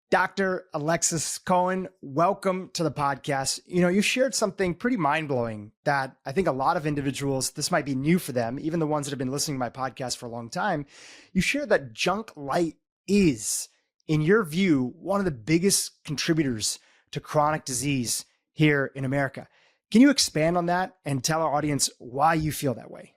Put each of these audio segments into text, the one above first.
Dr. Alexis Cowan, welcome to the podcast. You shared something pretty mind-blowing that I think a lot of individuals, this might be new for them, even the ones that have been listening to my podcast for a long time. You shared that junk light is, in your view, one of the biggest contributors to chronic disease here in America. Can you expand on that and tell our audience why you feel that way?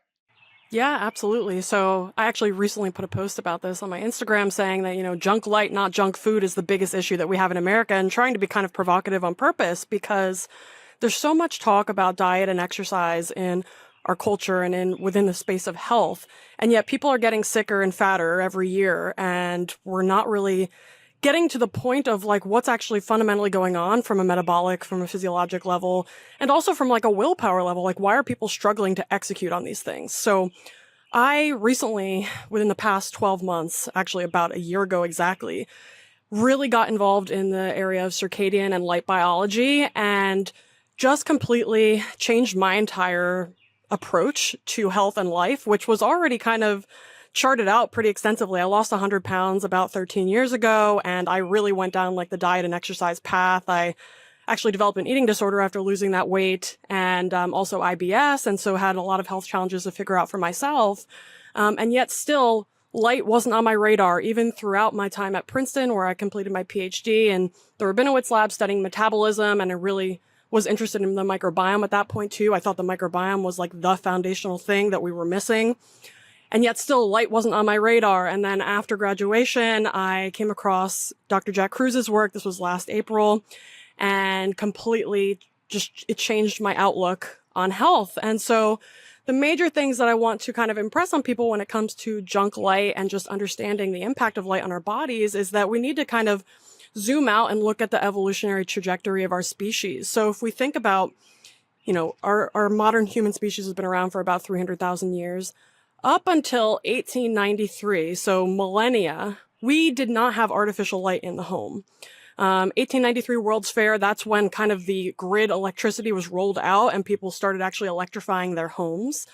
Yeah, absolutely. So I actually recently put a post about this on my Instagram saying that, junk light, not junk food is the biggest issue that we have in America, and trying to be kind of provocative on purpose because there's so much talk about diet and exercise in our culture and within the space of health. And yet people are getting sicker and fatter every year, and we're not really getting to the point of what's actually fundamentally going on from a metabolic, from a physiologic level, and also from a willpower level. Why are people struggling to execute on these things? So I recently, within the past 12 months, actually about a year ago exactly, really got involved in the area of circadian and light biology and just completely changed my entire approach to health and life, which was already kind of charted out pretty extensively. I lost 100 pounds about 13 years ago, and I really went down the diet and exercise path. I actually developed an eating disorder after losing that weight, and also IBS, and so had a lot of health challenges to figure out for myself. And yet still, light wasn't on my radar, even throughout my time at Princeton, where I completed my PhD in the Rabinowitz lab studying metabolism, and I really was interested in the microbiome at that point too. I thought the microbiome was the foundational thing that we were missing. And yet still light wasn't on my radar. And then after graduation, I came across Dr. Jack Kruse's work. This was last April, and completely it changed my outlook on health. And so the major things that I want to kind of impress on people when it comes to junk light and just understanding the impact of light on our bodies is that we need to kind of zoom out and look at the evolutionary trajectory of our species. So if we think about, our modern human species has been around for about 300,000 years. Up until 1893, so millennia, we did not have artificial light in the home. 1893 World's Fair, that's when kind of the grid electricity was rolled out and people started actually electrifying their homes.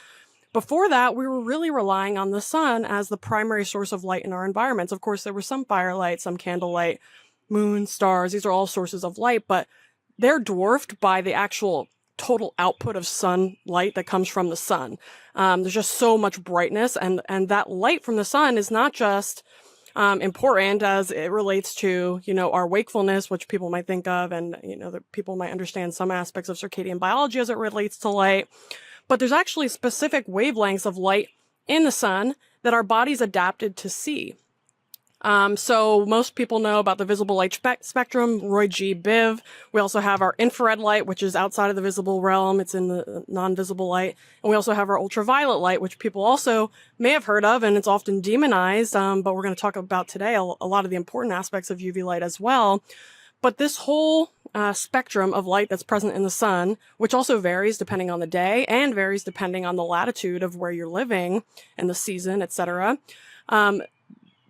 Before that, we were really relying on the sun as the primary source of light in our environments. Of course, there was some firelight, some candlelight, moon, stars. These are all sources of light, but they're dwarfed by the actual total output of sunlight that comes from the sun. There's just so much brightness, and that light from the sun is not just important as it relates to, our wakefulness, which people might think of, and, that people might understand some aspects of circadian biology as it relates to light. But there's actually specific wavelengths of light in the sun that our bodies adapted to see. So most people know about the visible light spectrum, Roy G. Biv. We also have our infrared light, which is outside of the visible realm. It's in the non-visible light. And we also have our ultraviolet light, which people also may have heard of, and it's often demonized. But we're going to talk about today a lot of the important aspects of UV light as well. But this whole spectrum of light that's present in the sun, which also varies depending on the day and varies depending on the latitude of where you're living and the season, etc.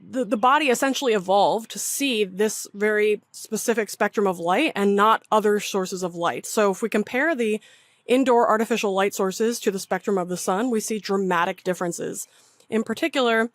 The body essentially evolved to see this very specific spectrum of light and not other sources of light. So if we compare the indoor artificial light sources to the spectrum of the sun, we see dramatic differences. In particular,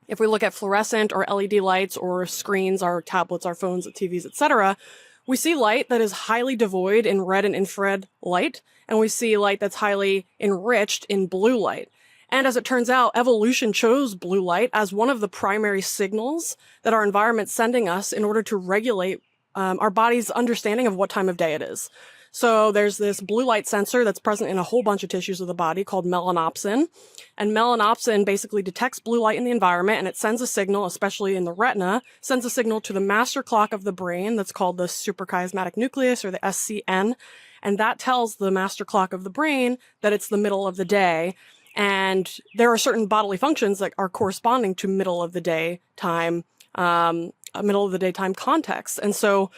if we look at fluorescent or LED lights or screens, our tablets, our phones, TVs, etc., we see light that is highly devoid in red and infrared light, and we see light that's highly enriched in blue light. And as it turns out, evolution chose blue light as one of the primary signals that our environment's sending us in order to regulate our body's understanding of what time of day it is. So there's this blue light sensor that's present in a whole bunch of tissues of the body called melanopsin. And melanopsin basically detects blue light in the environment, and it sends a signal, especially in the retina, sends a signal to the master clock of the brain that's called the suprachiasmatic nucleus, or the SCN. And that tells the master clock of the brain that it's the middle of the day. And there are certain bodily functions that are corresponding to middle of the day time, a middle of the daytime context. And so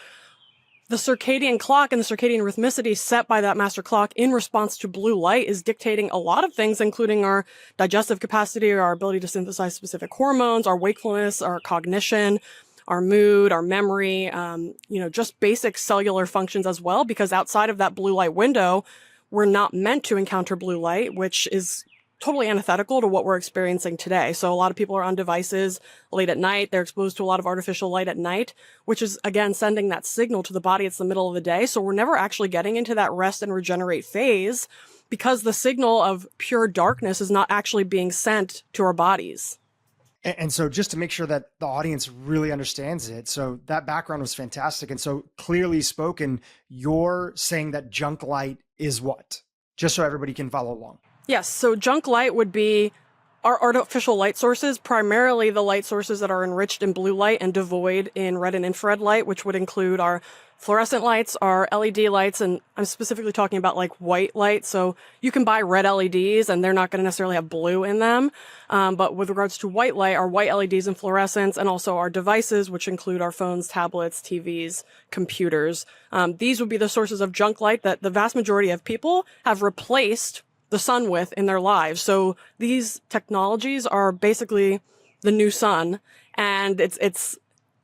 the circadian clock and the circadian rhythmicity set by that master clock in response to blue light is dictating a lot of things, including our digestive capacity, our ability to synthesize specific hormones, our wakefulness, our cognition, our mood, our memory, just basic cellular functions as well, because outside of that blue light window, we're not meant to encounter blue light, which is totally antithetical to what we're experiencing today. So a lot of people are on devices late at night. They're exposed to a lot of artificial light at night, which is, again, sending that signal to the body. It's the middle of the day. So we're never actually getting into that rest and regenerate phase because the signal of pure darkness is not actually being sent to our bodies. And so just to make sure that the audience really understands it, so that background was fantastic. And so clearly spoken, you're saying that junk light is what? Just so everybody can follow along. Yes. So junk light would be our artificial light sources, primarily the light sources that are enriched in blue light and devoid in red and infrared light, which would include our fluorescent lights, our LED lights, and I'm specifically talking about like white light. So you can buy red LEDs and they're not going to necessarily have blue in them. But with regards to white light, our white LEDs and fluorescents, and also our devices, which include our phones, tablets, TVs, computers. These would be the sources of junk light that the vast majority of people have replaced the sun with in their lives. So these technologies are basically the new sun, and it's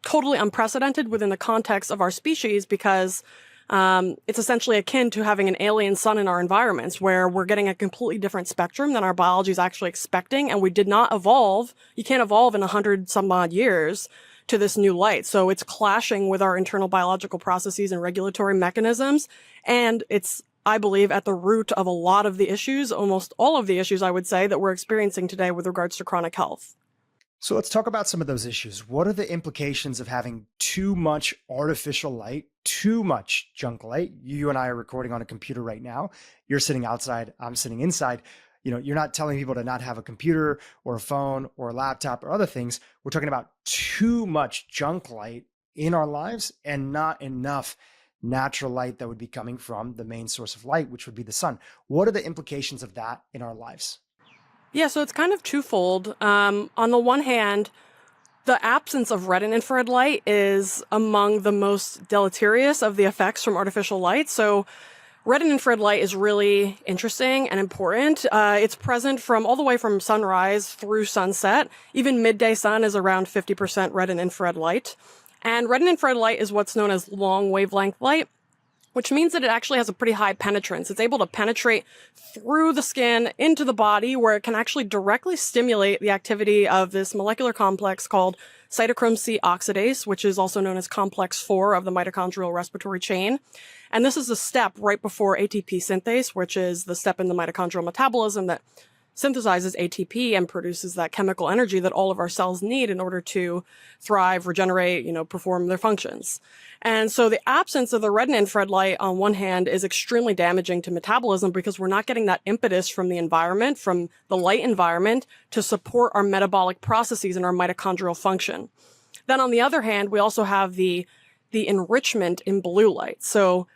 totally unprecedented within the context of our species because it's essentially akin to having an alien sun in our environments where we're getting a completely different spectrum than our biology is actually expecting, and we did not evolve. You can't evolve in 100 some odd years to this new light. So it's clashing with our internal biological processes and regulatory mechanisms, and it's, I believe, at the root of a lot of the issues, almost all of the issues, I would say, that we're experiencing today with regards to chronic health. So let's talk about some of those issues. What are the implications of having too much artificial light, too much junk light? You and I are recording on a computer right now. You're sitting outside, I'm sitting inside. You're not telling people to not have a computer or a phone or a laptop or other things. We're talking about too much junk light in our lives and not enough natural light that would be coming from the main source of light, which would be the sun. What are the implications of that in our lives? Yeah, so it's kind of twofold. On the one hand, the absence of red and infrared light is among the most deleterious of the effects from artificial light. So red and infrared light is really interesting and important. It's present from all the way from sunrise through sunset. Even midday sun is around 50% red and infrared light. And red and infrared light is what's known as long wavelength light, which means that it actually has a pretty high penetrance. It's able to penetrate through the skin into the body where it can actually directly stimulate the activity of this molecular complex called cytochrome C oxidase, which is also known as complex 4 of the mitochondrial respiratory chain. And this is a step right before ATP synthase, which is the step in the mitochondrial metabolism that synthesizes ATP and produces that chemical energy that all of our cells need in order to thrive, regenerate, perform their functions. And so the absence of the red and infrared light on one hand is extremely damaging to metabolism because we're not getting that impetus from the environment, from the light environment, to support our metabolic processes and our mitochondrial function. Then on the other hand, we also have the enrichment in blue light. So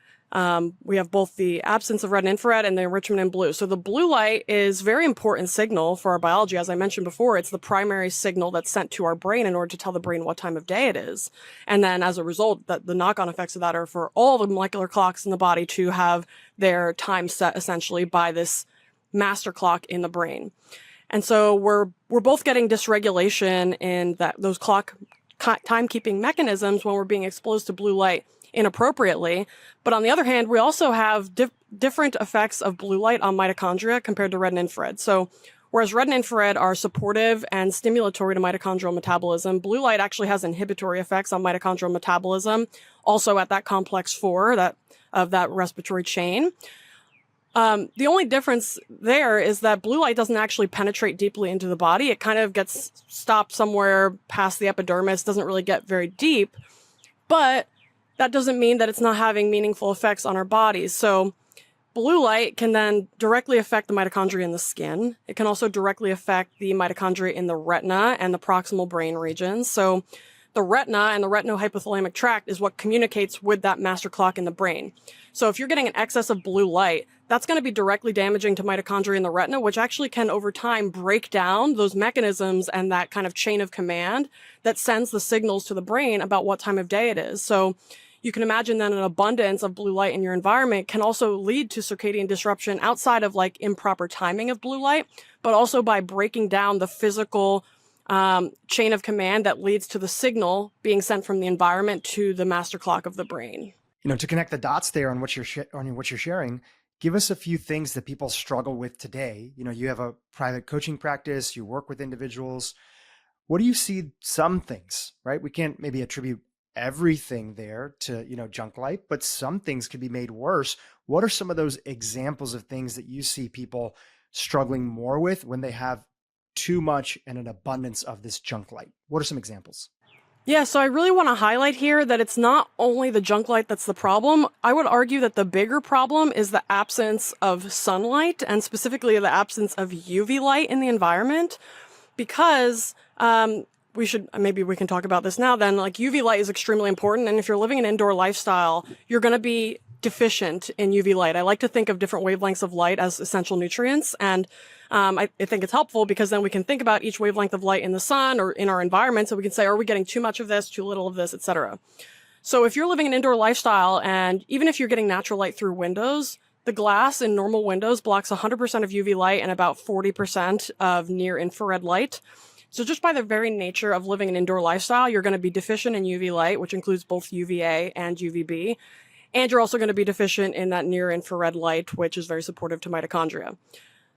we have both the absence of red and infrared and the enrichment in blue. So the blue light is a very important signal for our biology. As I mentioned before, it's the primary signal that's sent to our brain in order to tell the brain what time of day it is. And then as a result, the knock-on effects of that are for all the molecular clocks in the body to have their time set essentially by this master clock in the brain. And so we're both getting dysregulation in those clock timekeeping mechanisms when we're being exposed to blue light inappropriately. But on the other hand, we also have different effects of blue light on mitochondria compared to red and infrared. So whereas red and infrared are supportive and stimulatory to mitochondrial metabolism, blue light actually has inhibitory effects on mitochondrial metabolism, also at that complex 4 of that respiratory chain. The only difference there is that blue light doesn't actually penetrate deeply into the body. It kind of gets stopped somewhere past the epidermis, doesn't really get very deep. But that doesn't mean that it's not having meaningful effects on our bodies. So blue light can then directly affect the mitochondria in the skin. It can also directly affect the mitochondria in the retina and the proximal brain regions. So the retina and the retinohypothalamic tract is what communicates with that master clock in the brain. So if you're getting an excess of blue light, that's going to be directly damaging to mitochondria in the retina, which actually can over time break down those mechanisms and that kind of chain of command that sends the signals to the brain about what time of day it is. So you can imagine that an abundance of blue light in your environment can also lead to circadian disruption outside of like improper timing of blue light, but also by breaking down the physical chain of command that leads to the signal being sent from the environment to the master clock of the brain. To connect the dots there on what you're sharing, give us a few things that people struggle with today. You have a private coaching practice, you work with individuals. What do you see some things, right? We can't maybe attribute everything there to, junk light, but some things could be made worse. What are some of those examples of things that you see people struggling more with when they have too much and an abundance of this junk light? What are some examples? Yeah, so I really want to highlight here that it's not only the junk light that's the problem. I would argue that the bigger problem is the absence of sunlight, and specifically the absence of UV light in the environment, because maybe we can talk about this now then. Like, UV light is extremely important, and if you're living an indoor lifestyle, you're going to be deficient in UV light. I like to think of different wavelengths of light as essential nutrients, and I think it's helpful because then we can think about each wavelength of light in the sun or in our environment, so we can say, are we getting too much of this, too little of this, etc. So if you're living an indoor lifestyle, and even if you're getting natural light through windows, the glass in normal windows blocks 100% of UV light and about 40% of near infrared light. So just by the very nature of living an indoor lifestyle, you're going to be deficient in UV light, which includes both UVA and UVB. And you're also going to be deficient in that near infrared light, which is very supportive to mitochondria.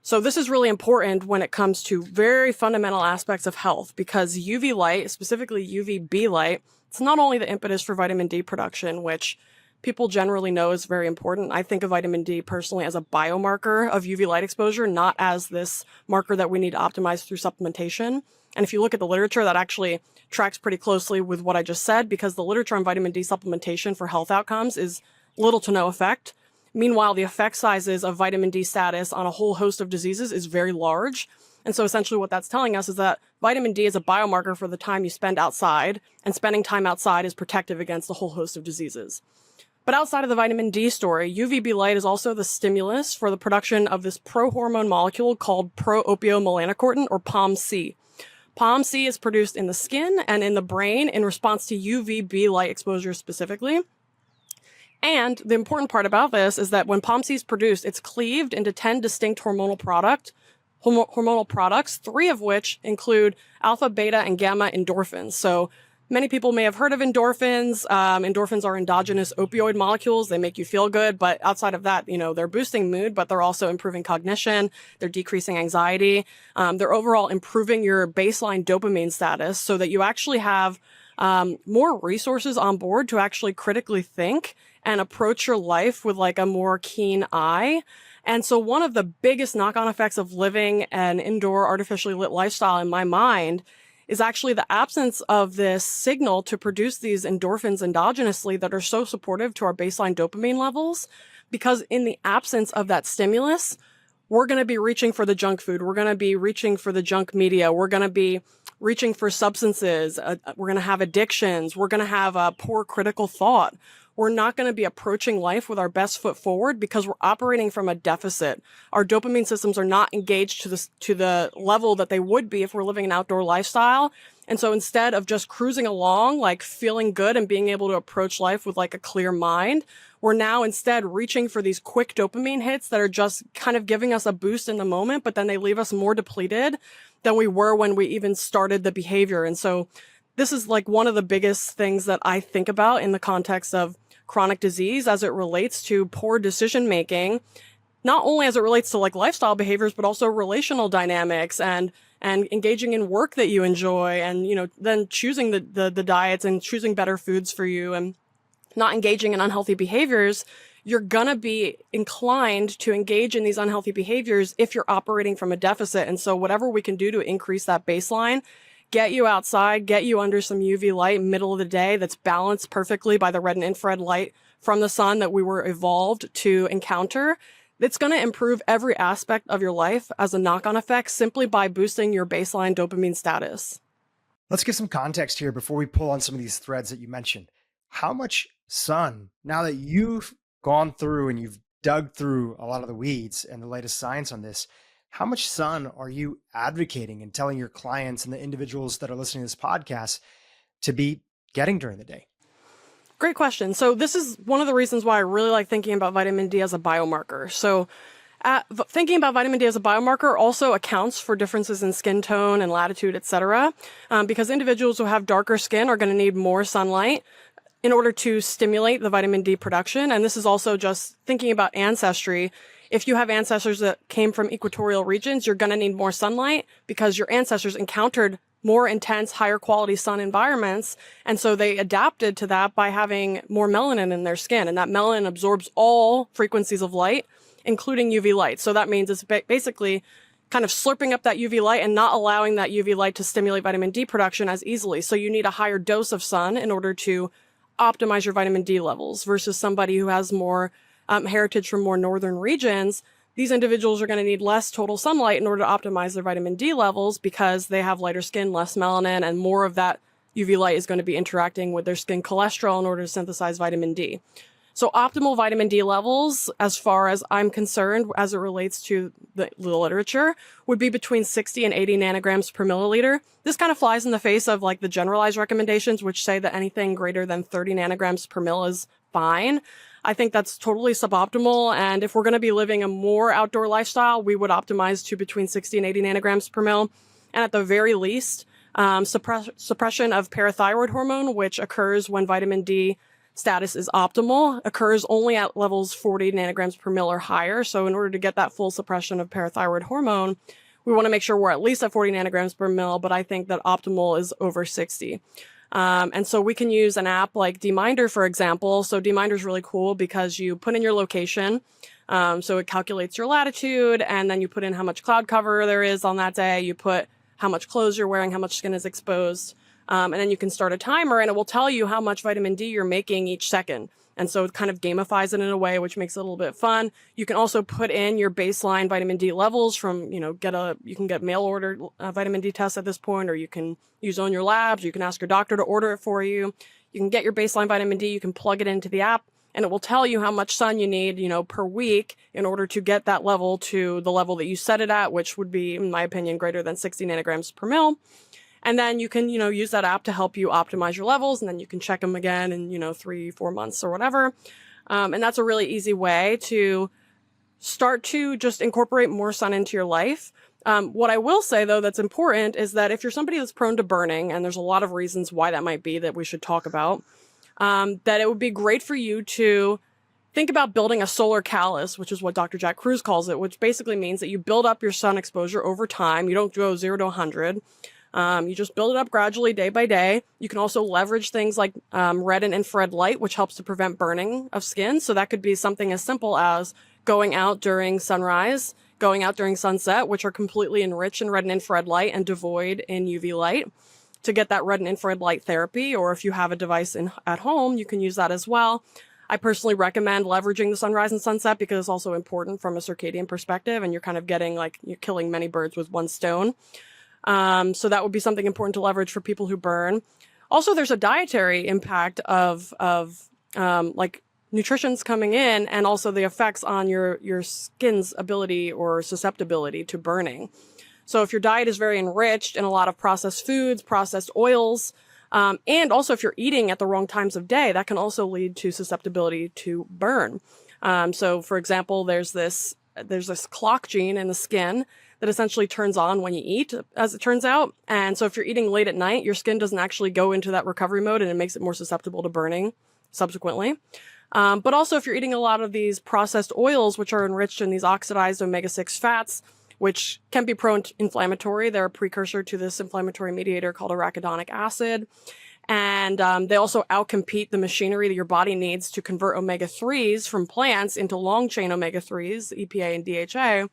So this is really important when it comes to very fundamental aspects of health, because UV light, specifically UVB light, it's not only the impetus for vitamin D production, which people generally know is very important. I think of vitamin D personally as a biomarker of UV light exposure, not as this marker that we need to optimize through supplementation. And if you look at the literature, that actually tracks pretty closely with what I just said, because the literature on vitamin D supplementation for health outcomes is little to no effect. Meanwhile, the effect sizes of vitamin D status on a whole host of diseases is very large. And so essentially what that's telling us is that vitamin D is a biomarker for the time you spend outside, and spending time outside is protective against a whole host of diseases. But outside of the vitamin D story, UVB light is also the stimulus for the production of this pro-hormone molecule called pro-opiomelanocortin, or POMC. POMC is produced in the skin and in the brain in response to UVB light exposure specifically. And the important part about this is that when POMC is produced, it's cleaved into 10 distinct hormonal products, 3 of which include alpha, beta, and gamma endorphins. So many people may have heard of endorphins. Endorphins are endogenous opioid molecules. They make you feel good, but outside of that, they're boosting mood, but they're also improving cognition. They're decreasing anxiety. They're overall improving your baseline dopamine status so that you actually have more resources on board to actually critically think and approach your life with like a more keen eye. And so one of the biggest knock-on effects of living an indoor artificially lit lifestyle in my mind is actually the absence of this signal to produce these endorphins endogenously that are so supportive to our baseline dopamine levels. Because in the absence of that stimulus, we're going to be reaching for the junk food. We're going to be reaching for the junk media. We're going to be reaching for substances. We're going to have addictions. We're going to have a poor critical thought. We're not going to be approaching life with our best foot forward because we're operating from a deficit. Our dopamine systems are not engaged to the level that they would be if we're living an outdoor lifestyle. And so instead of just cruising along, like feeling good and being able to approach life with like a clear mind, we're now instead reaching for these quick dopamine hits that are just kind of giving us a boost in the moment, but then they leave us more depleted than we were when we even started the behavior. And so this is like one of the biggest things that I think about in the context of chronic disease as it relates to poor decision making, not only as it relates to like lifestyle behaviors, but also relational dynamics and engaging in work that you enjoy, and then choosing the diets and choosing better foods for you and not engaging in unhealthy behaviors. You're gonna be inclined to engage in these unhealthy behaviors if you're operating from a deficit. And so whatever we can do to increase that baseline, get you outside, get you under some UV light middle of the day that's balanced perfectly by the red and infrared light from the sun that we were evolved to encounter. It's going to improve every aspect of your life as a knock-on effect simply by boosting your baseline dopamine status. Let's give some context here before we pull on some of these threads that you mentioned. How much sun, now that you've gone through and you've dug through a lot of the weeds and the latest science on this, how much sun are you advocating and telling your clients and the individuals that are listening to this podcast to be getting during the day? Great question. So this is one of the reasons why I really like thinking about vitamin D as a biomarker. So thinking about vitamin D as a biomarker also accounts for differences in skin tone and latitude, etc. Because individuals who have darker skin are going to need more sunlight. in order to stimulate the vitamin D production. And this is also just thinking about ancestry. If you have ancestors that came from equatorial regions, you're going to need more sunlight because your ancestors encountered more intense, higher quality sun environments. And so they adapted to that by having more melanin in their skin. And that melanin absorbs all frequencies of light, including UV light. So that means it's basically kind of slurping up that UV light and not allowing that UV light to stimulate vitamin D production as easily. So you need a higher dose of sun in order to optimize your vitamin D levels versus somebody who has more heritage from more northern regions. These individuals are going to need less total sunlight in order to optimize their vitamin D levels because they have lighter skin, less melanin, and more of that UV light is going to be interacting with their skin cholesterol in order to synthesize vitamin D. So optimal vitamin D levels, as far as I'm concerned, as it relates to the literature, would be between 60 and 80 nanograms per milliliter. This kind of flies in the face of like the generalized recommendations, which say that anything greater than 30 nanograms per mil is fine. I think that's totally suboptimal. And if we're going to be living a more outdoor lifestyle, we would optimize to between 60 and 80 nanograms per mil. And at the very least, suppression of parathyroid hormone, which occurs when vitamin D status is optimal, occurs only at levels 40 nanograms per mil or higher. So in order to get that full suppression of parathyroid hormone, we want to make sure we're at least at 40 nanograms per mil, but I think that optimal is over 60. And so we can use an app like Dminder, for example. So Dminder is really cool because you put in your location. So it calculates your latitude, and then you put in how much cloud cover there is on that day. You put how much clothes you're wearing, how much skin is exposed. And then you can start a timer and it will tell you how much vitamin D you're making each second. And so it kind of gamifies it in a way which makes it a little bit fun. You can also put in your baseline vitamin D levels from, you can get mail order vitamin D tests at this point, or you can use on your labs. You can ask your doctor to order it for you. You can get your baseline vitamin D. You can plug it into the app and it will tell you how much sun you need, per week in order to get that level to the level that you set it at, which would be, in my opinion, greater than 60 nanograms per mil. And then you can, use that app to help you optimize your levels, and then you can check them again in, 3-4 months or whatever. And that's a really easy way to start to just incorporate more sun into your life. What I will say, though, that's important is that if you're somebody that's prone to burning, and there's a lot of reasons why that might be that we should talk about, that it would be great for you to think about building a solar callus, which is what Dr. Jack Kruse calls it, which basically means that you build up your sun exposure over time. You don't go 0 to 100. You just build it up gradually day by day. You can also leverage things like red and infrared light, which helps to prevent burning of skin. So that could be something as simple as going out during sunrise, going out during sunset, which are completely enriched in red and infrared light and devoid in UV light to get that red and infrared light therapy. Or if you have a device at home, you can use that as well. I personally recommend leveraging the sunrise and sunset because it's also important from a circadian perspective, and you're kind of getting you're killing many birds with one stone. So that would be something important to leverage for people who burn. Also, there's a dietary impact of nutrition's coming in, and also the effects on your skin's ability or susceptibility to burning. So if your diet is very enriched in a lot of processed foods, processed oils, and also if you're eating at the wrong times of day, that can also lead to susceptibility to burn. So for example, there's this clock gene in the skin that essentially turns on when you eat, as it turns out. And so if you're eating late at night, your skin doesn't actually go into that recovery mode, and it makes it more susceptible to burning subsequently. But also if you're eating a lot of these processed oils, which are enriched in these oxidized omega-6 fats, which can be pro-inflammatory. They're a precursor to this inflammatory mediator called arachidonic acid. And they also outcompete the machinery that your body needs to convert omega-3s from plants into long-chain omega-3s, EPA and DHA.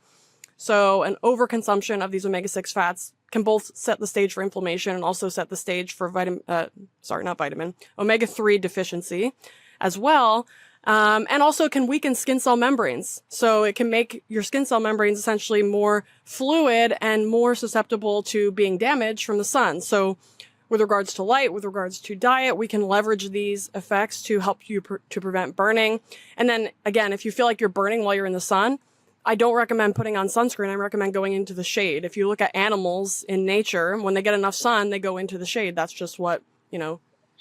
So an overconsumption of these omega-6 fats can both set the stage for inflammation and also set the stage for omega-3 deficiency as well. And also can weaken skin cell membranes. So it can make your skin cell membranes essentially more fluid and more susceptible to being damaged from the sun. So with regards to light, with regards to diet, we can leverage these effects to help you to prevent burning. And then again, if you feel like you're burning while you're in the sun, I don't recommend putting on sunscreen. I recommend going into the shade. If you look at animals in nature, when they get enough sun, they go into the shade. That's just what,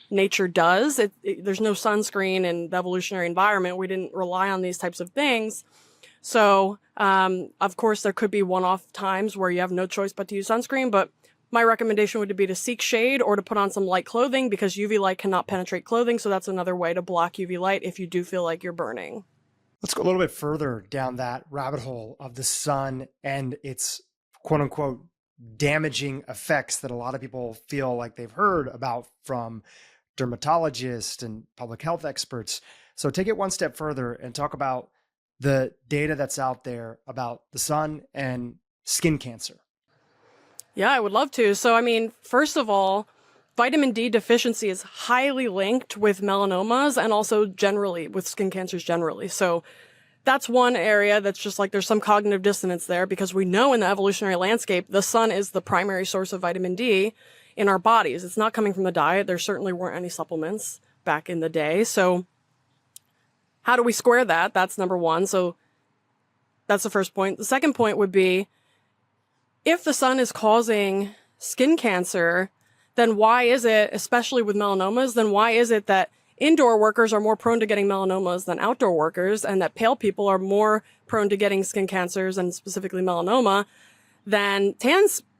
nature does. There's no sunscreen in the evolutionary environment. We didn't rely on these types of things. So, of course, there could be one-off times where you have no choice but to use sunscreen, but my recommendation would be to seek shade or to put on some light clothing, because UV light cannot penetrate clothing. So that's another way to block UV light if you do feel like you're burning. Let's go a little bit further down that rabbit hole of the sun and its quote unquote damaging effects that a lot of people feel like they've heard about from dermatologists and public health experts. So take it one step further and talk about the data that's out there about the sun and skin cancer. Yeah, I would love to. So, I mean, first of all, vitamin D deficiency is highly linked with melanomas and also generally with skin cancers generally. So that's one area that's just like there's some cognitive dissonance there, because we know in the evolutionary landscape, the sun is the primary source of vitamin D in our bodies. It's not coming from the diet. There certainly weren't any supplements back in the day. So how do we square that? That's number one. So that's the first point. The second point would be, if the sun is causing skin cancer, then why is it, especially with melanomas, then why is it that indoor workers are more prone to getting melanomas than outdoor workers, and that pale people are more prone to getting skin cancers and specifically melanoma than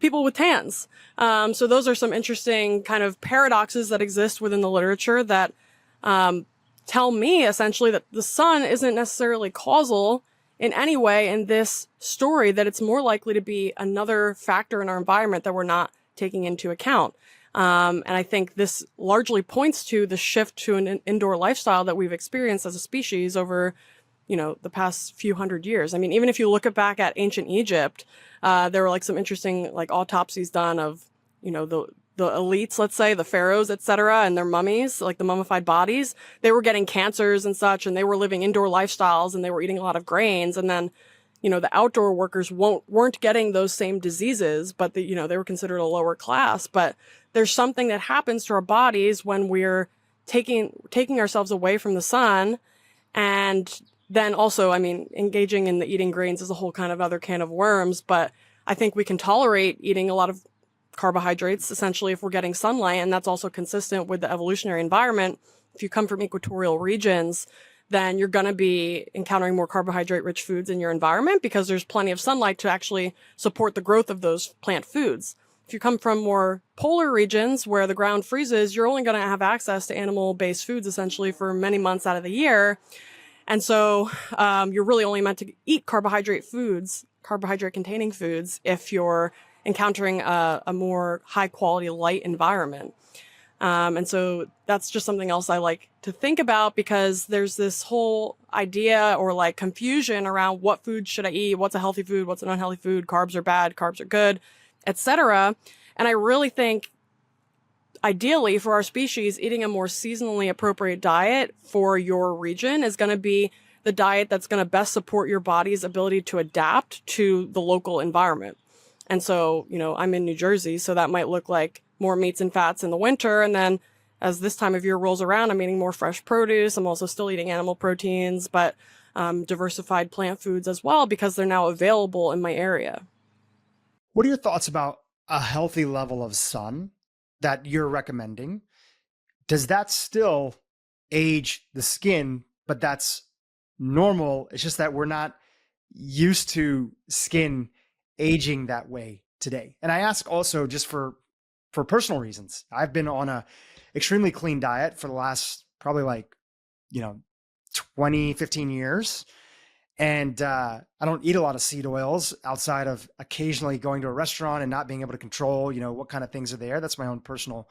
people with tans? So those are some interesting kind of paradoxes that exist within the literature that tell me essentially that the sun isn't necessarily causal in any way in this story, that it's more likely to be another factor in our environment that we're not taking into account. And I think this largely points to the shift to an indoor lifestyle that we've experienced as a species over, the past few hundred years. I mean, even if you look back at ancient Egypt, there were like some interesting like autopsies done of, the elites, let's say, the pharaohs, et cetera, and their mummies, like the mummified bodies. They were getting cancers and such, and they were living indoor lifestyles, and they were eating a lot of grains. And then, the outdoor workers weren't getting those same diseases, but they were considered a lower class. But there's something that happens to our bodies when we're taking ourselves away from the sun. And then also, I mean, engaging in the eating grains is a whole kind of other can of worms. But I think we can tolerate eating a lot of carbohydrates, essentially, if we're getting sunlight. And that's also consistent with the evolutionary environment. If you come from equatorial regions, then you're going to be encountering more carbohydrate-rich foods in your environment because there's plenty of sunlight to actually support the growth of those plant foods. If you come from more polar regions where the ground freezes, you're only going to have access to animal-based foods, essentially, for many months out of the year. And so you're really only meant to eat carbohydrate-containing foods, if you're encountering a more high-quality light environment. And so that's just something else I like to think about, because there's this whole idea or like confusion around what food should I eat, what's a healthy food, what's an unhealthy food, carbs are bad, carbs are good, etc. And I really think ideally for our species, eating a more seasonally appropriate diet for your region is going to be the diet that's going to best support your body's ability to adapt to the local environment. And so, I'm in New Jersey, so that might look like more meats and fats in the winter. And then as this time of year rolls around, I'm eating more fresh produce. I'm also still eating animal proteins, but diversified plant foods as well, because they're now available in my area. What are your thoughts about a healthy level of sun that you're recommending? Does that still age the skin, but that's normal? It's just that we're not used to skin aging that way today. And I ask also just for personal reasons. I've been on a extremely clean diet for the last probably 20, 15 years. And I don't eat a lot of seed oils outside of occasionally going to a restaurant and not being able to control, what kind of things are there. That's my own personal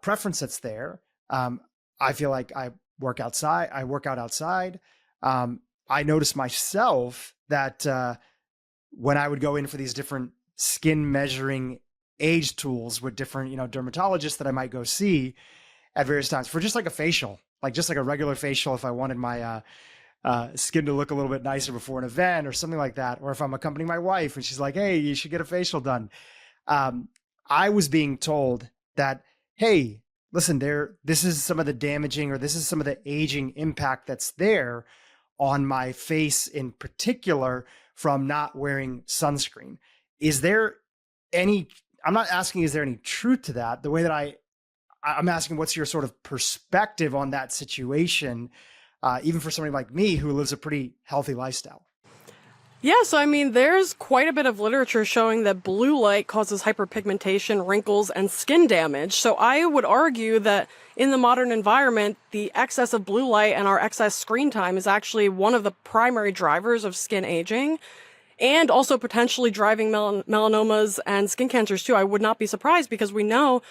preference that's there. I feel like I work out outside. I noticed myself that when I would go in for these different skin measuring age tools with different, dermatologists that I might go see at various times for just like a facial, just like a regular facial, if I wanted my skin to look a little bit nicer before an event or something like that. Or if I'm accompanying my wife and she's like, hey, you should get a facial done. I was being told that, hey, listen, this is some of the damaging, or this is some of the aging impact that's there on my face in particular from not wearing sunscreen. Is there any, I'm not asking, is there any truth to that? The way that I'm asking, what's your sort of perspective on that situation, even for somebody like me who lives a pretty healthy lifestyle? Yeah, so I mean, there's quite a bit of literature showing that blue light causes hyperpigmentation, wrinkles, and skin damage. So I would argue that in the modern environment, the excess of blue light and our excess screen time is actually one of the primary drivers of skin aging, and also potentially driving melanomas and skin cancers too. I would not be surprised, because we know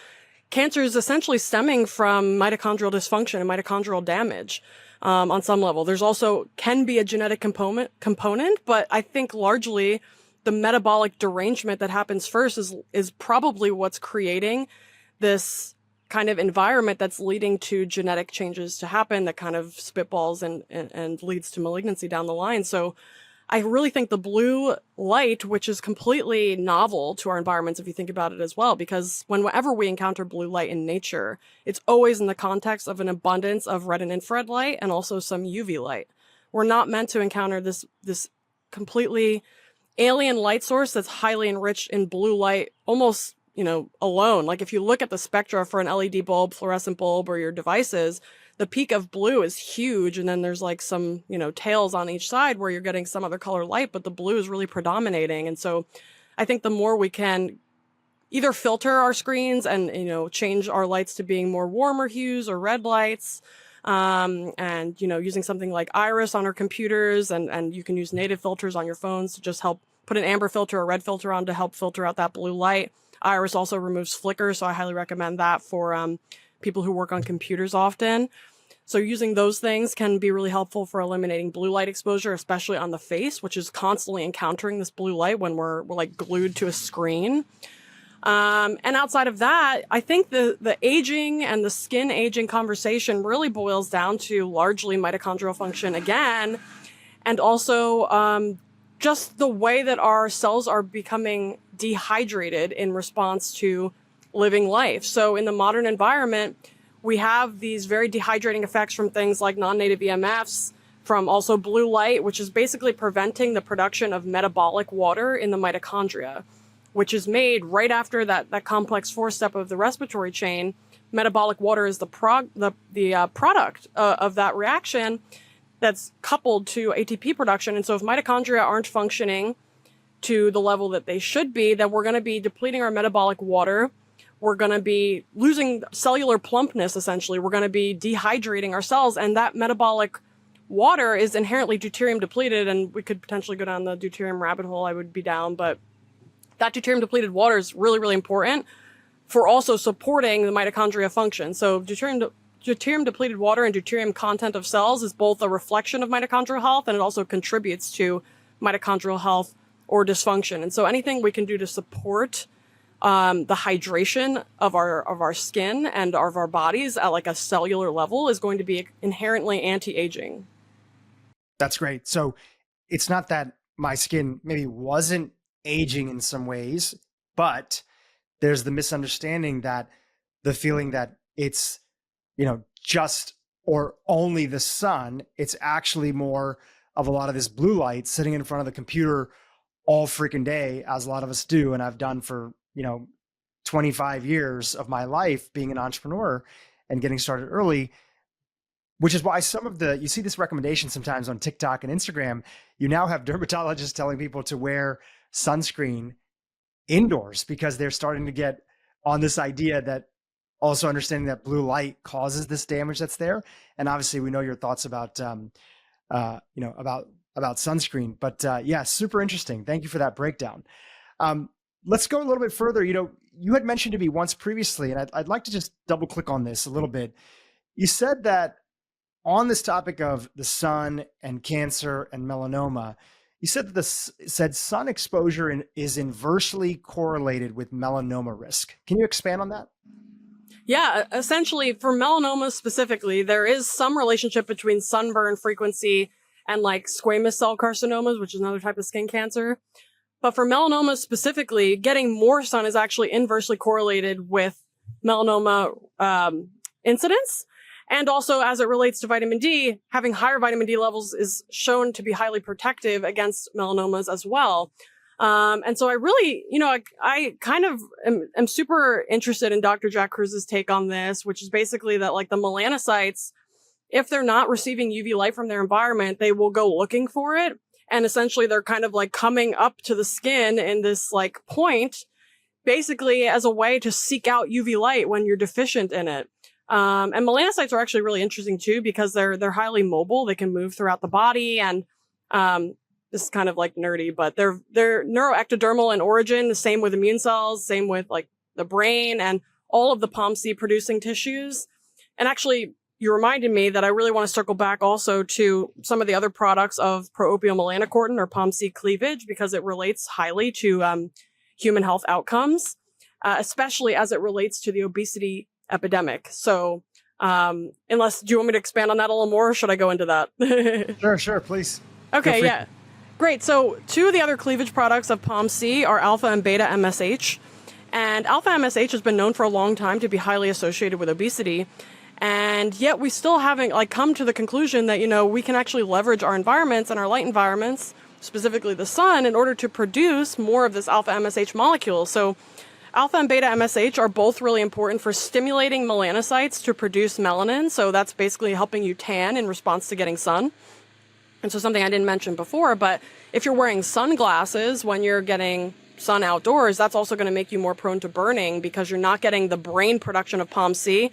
cancer is essentially stemming from mitochondrial dysfunction and mitochondrial damage. On some level, there's also can be a genetic component, but I think largely the metabolic derangement that happens first is probably what's creating this kind of environment that's leading to genetic changes to happen that kind of spitballs and leads to malignancy down the line. So I really think the blue light, which is completely novel to our environments, if you think about it as well, because whenever we encounter blue light in nature, it's always in the context of an abundance of red and infrared light and also some UV light. We're not meant to encounter this completely alien light source that's highly enriched in blue light, almost, alone. Like if you look at the spectra for an LED bulb, fluorescent bulb, or your devices, the peak of blue is huge, and then there's like some, tails on each side where you're getting some other color light, but the blue is really predominating. And so I think the more we can either filter our screens and, change our lights to being more warmer hues or red lights, and, using something like Iris on our computers, and you can use native filters on your phones to just help put an amber filter or red filter on to help filter out that blue light. Iris also removes flicker, so I highly recommend that for people who work on computers often. So using those things can be really helpful for eliminating blue light exposure, especially on the face, which is constantly encountering this blue light when we're like glued to a screen. And outside of that, I think the aging and the skin aging conversation really boils down to largely mitochondrial function again, and also just the way that our cells are becoming dehydrated in response to living life. So in the modern environment, we have these very dehydrating effects from things like non-native EMFs, from also blue light, which is basically preventing the production of metabolic water in the mitochondria, which is made right after that complex four-step of the respiratory chain. Metabolic water is the product of that reaction that's coupled to ATP production. And so if mitochondria aren't functioning to the level that they should be, then we're going to be depleting our metabolic water. We're going to be losing cellular plumpness, essentially. We're going to be dehydrating our cells, and that metabolic water is inherently deuterium depleted, and we could potentially go down the deuterium rabbit hole. I would be down, but that deuterium depleted water is really, really important for also supporting the mitochondria function. So deuterium depleted water and deuterium content of cells is both a reflection of mitochondrial health, and it also contributes to mitochondrial health or dysfunction. And so anything we can do to support the hydration of our skin and of our bodies at like a cellular level is going to be inherently anti-aging. That's great. So it's not that my skin maybe wasn't aging in some ways, but there's the misunderstanding that the feeling that it's, just or only the sun. It's actually more of a lot of this blue light sitting in front of the computer all freaking day, as a lot of us do. And I've done for, 25 years of my life being an entrepreneur and getting started early, which is why you see this recommendation sometimes on TikTok and Instagram. You now have dermatologists telling people to wear sunscreen indoors because they're starting to get on this idea that also understanding that blue light causes this damage that's there. And obviously we know your thoughts about, about sunscreen, but yeah, super interesting. Thank you for that breakdown. Let's go a little bit further. You had mentioned to me once previously, and I'd like to just double click on this a little bit. You said that on this topic of the sun and cancer and melanoma, you said that sun exposure is inversely correlated with melanoma risk. Can you expand on that? Yeah, essentially for melanoma specifically, there is some relationship between sunburn frequency and like squamous cell carcinomas, which is another type of skin cancer. But for melanoma specifically, getting more sun is actually inversely correlated with melanoma incidence. And also, as it relates to vitamin D, having higher vitamin D levels is shown to be highly protective against melanomas as well. And so I really, I kind of am super interested in Dr. Jack Kruz's take on this, which is basically that like the melanocytes, if they're not receiving UV light from their environment, they will go looking for it. And essentially they're kind of like coming up to the skin in this like point, basically as a way to seek out UV light when you're deficient in it. And melanocytes are actually really interesting too, because they're highly mobile. They can move throughout the body, and this is kind of like nerdy, but they're neuroectodermal in origin. The same with immune cells, same with like the brain and all of the POMC producing tissues. And actually, you reminded me that I really want to circle back also to some of the other products of proopiomelanocortin or POMC cleavage, because it relates highly to human health outcomes, especially as it relates to the obesity epidemic. So do you want me to expand on that a little more, or should I go into that? Sure, please. Okay, yeah. Great. So 2 of the other cleavage products of POMC are alpha and beta MSH. And alpha MSH has been known for a long time to be highly associated with obesity. And yet we still haven't come to the conclusion that, we can actually leverage our environments and our light environments, specifically the sun, in order to produce more of this alpha MSH molecule. So alpha and beta MSH are both really important for stimulating melanocytes to produce melanin. So that's basically helping you tan in response to getting sun. And so something I didn't mention before, but if you're wearing sunglasses when you're getting sun outdoors, that's also going to make you more prone to burning, because you're not getting the brain production of POMC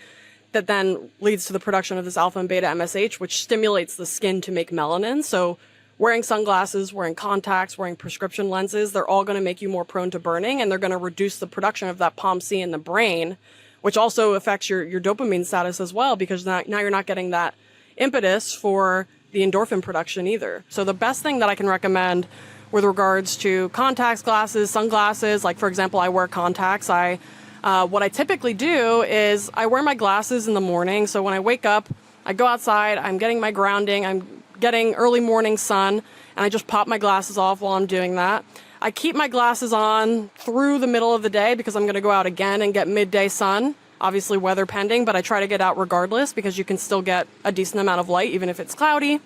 that then leads to the production of this alpha and beta MSH, which stimulates the skin to make melanin. So wearing sunglasses, wearing contacts, wearing prescription lenses, they're all going to make you more prone to burning, and they're going to reduce the production of that POMC in the brain, which also affects your dopamine status as well, because now you're not getting that impetus for the endorphin production either. So the best thing that I can recommend with regards to contacts, glasses, sunglasses, like for example, I wear contacts. What I typically do is I wear my glasses in the morning. So when I wake up, I go outside, I'm getting my grounding, I'm getting early morning sun, and I just pop my glasses off while I'm doing that. I keep my glasses on through the middle of the day because I'm going to go out again and get midday sun. Obviously weather pending, but I try to get out regardless, because you can still get a decent amount of light even if it's cloudy.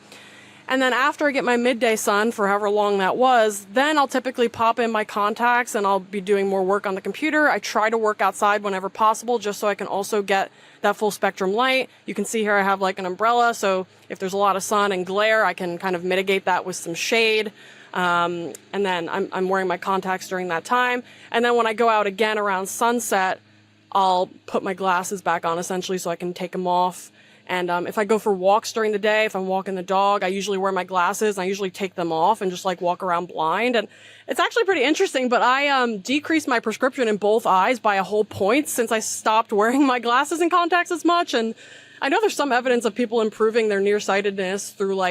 And then after I get my midday sun, for however long that was, then I'll typically pop in my contacts and I'll be doing more work on the computer. I try to work outside whenever possible, just so I can also get that full spectrum light. You can see here I have like an umbrella, so if there's a lot of sun and glare, I can kind of mitigate that with some shade. And then I'm wearing my contacts during that time. And then when I go out again around sunset, I'll put my glasses back on essentially so I can take them off. And if I go for walks during the day, if I'm walking the dog, I usually wear my glasses, and I usually take them off and just walk around blind. And it's actually pretty interesting, but I decreased my prescription in both eyes by a whole point since I stopped wearing my glasses and contacts as much. And I know there's some evidence of people improving their nearsightedness through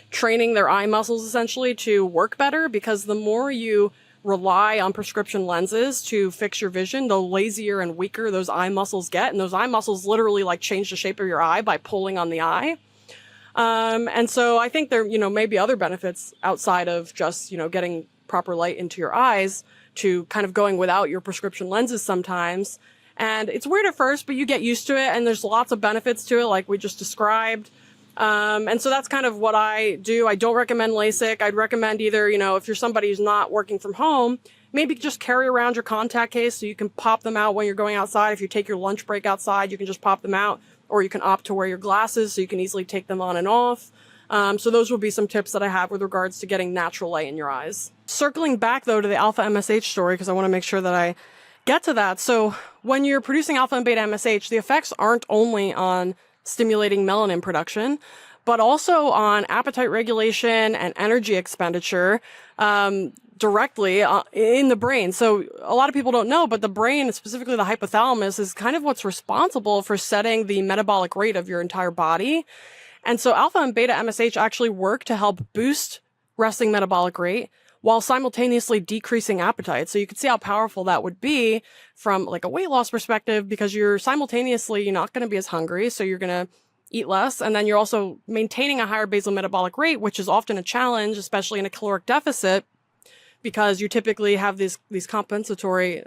training their eye muscles essentially to work better, because the more you rely on prescription lenses to fix your vision, the lazier and weaker those eye muscles get. And those eye muscles literally change the shape of your eye by pulling on the eye. And so I think there, may be other benefits outside of just, getting proper light into your eyes, to kind of going without your prescription lenses sometimes. And it's weird at first, but you get used to it. And there's lots of benefits to it, like we just described. And so that's kind of what I do. I don't recommend LASIK. I'd recommend either, if you're somebody who's not working from home, maybe just carry around your contact case so you can pop them out when you're going outside. If you take your lunch break outside, you can just pop them out, or you can opt to wear your glasses so you can easily take them on and off. So those would be some tips that I have with regards to getting natural light in your eyes. Circling back though to the alpha MSH story, because I want to make sure that I get to that. So when you're producing alpha and beta MSH, the effects aren't only on stimulating melanin production, but also on appetite regulation and energy expenditure directly in the brain. So a lot of people don't know, but the brain, specifically the hypothalamus, is kind of what's responsible for setting the metabolic rate of your entire body. And so alpha and beta MSH actually work to help boost resting metabolic rate while simultaneously decreasing appetite. So you can see how powerful that would be from a weight loss perspective, because you're not going to be as hungry. So you're going to eat less. And then you're also maintaining a higher basal metabolic rate, which is often a challenge, especially in a caloric deficit, because you typically have these compensatory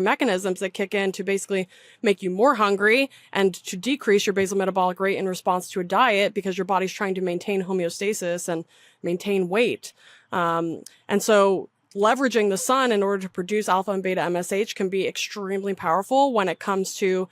mechanisms that kick in to basically make you more hungry and to decrease your basal metabolic rate in response to a diet, because your body's trying to maintain homeostasis and maintain weight. And so leveraging the sun in order to produce alpha and beta MSH can be extremely powerful when it comes to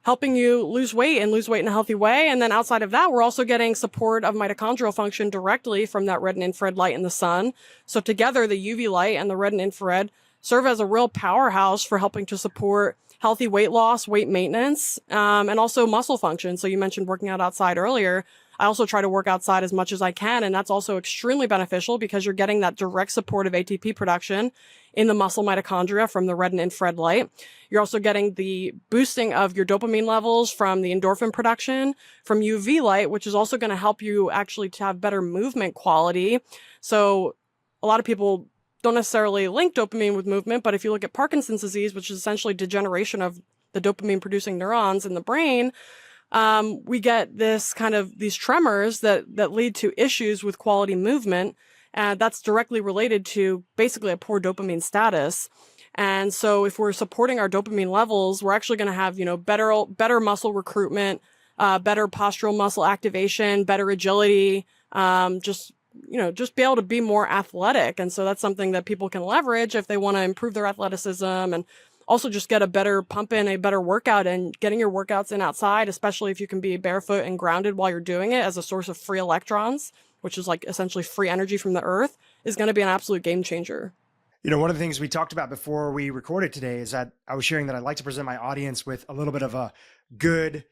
helping you lose weight and lose weight in a healthy way. And then outside of that, we're also getting support of mitochondrial function directly from that red and infrared light in the sun. So together, the UV light and the red and infrared serve as a real powerhouse for helping to support healthy weight loss, weight maintenance, and also muscle function. So you mentioned working out outside earlier. I also try to work outside as much as I can, and that's also extremely beneficial because you're getting that direct support of ATP production in the muscle mitochondria from the red and infrared light. You're also getting the boosting of your dopamine levels from the endorphin production from UV light, which is also going to help you actually to have better movement quality. So a lot of people don't necessarily link dopamine with movement, but if you look at Parkinson's disease, which is essentially degeneration of the dopamine producing neurons in the brain, we get this kind of these tremors that lead to issues with quality movement. And that's directly related to basically a poor dopamine status. And so if we're supporting our dopamine levels, we're actually going to have, better muscle recruitment, better postural muscle activation, better agility, just be able to be more athletic. And so that's something that people can leverage if they want to improve their athleticism and also just get a better pump in, a better workout, and getting your workouts in outside, especially if you can be barefoot and grounded while you're doing it as a source of free electrons, which is like essentially free energy from the earth, is going to be an absolute game changer. One of the things we talked about before we recorded today is that I was sharing that I'd like to present my audience with a little bit of a good,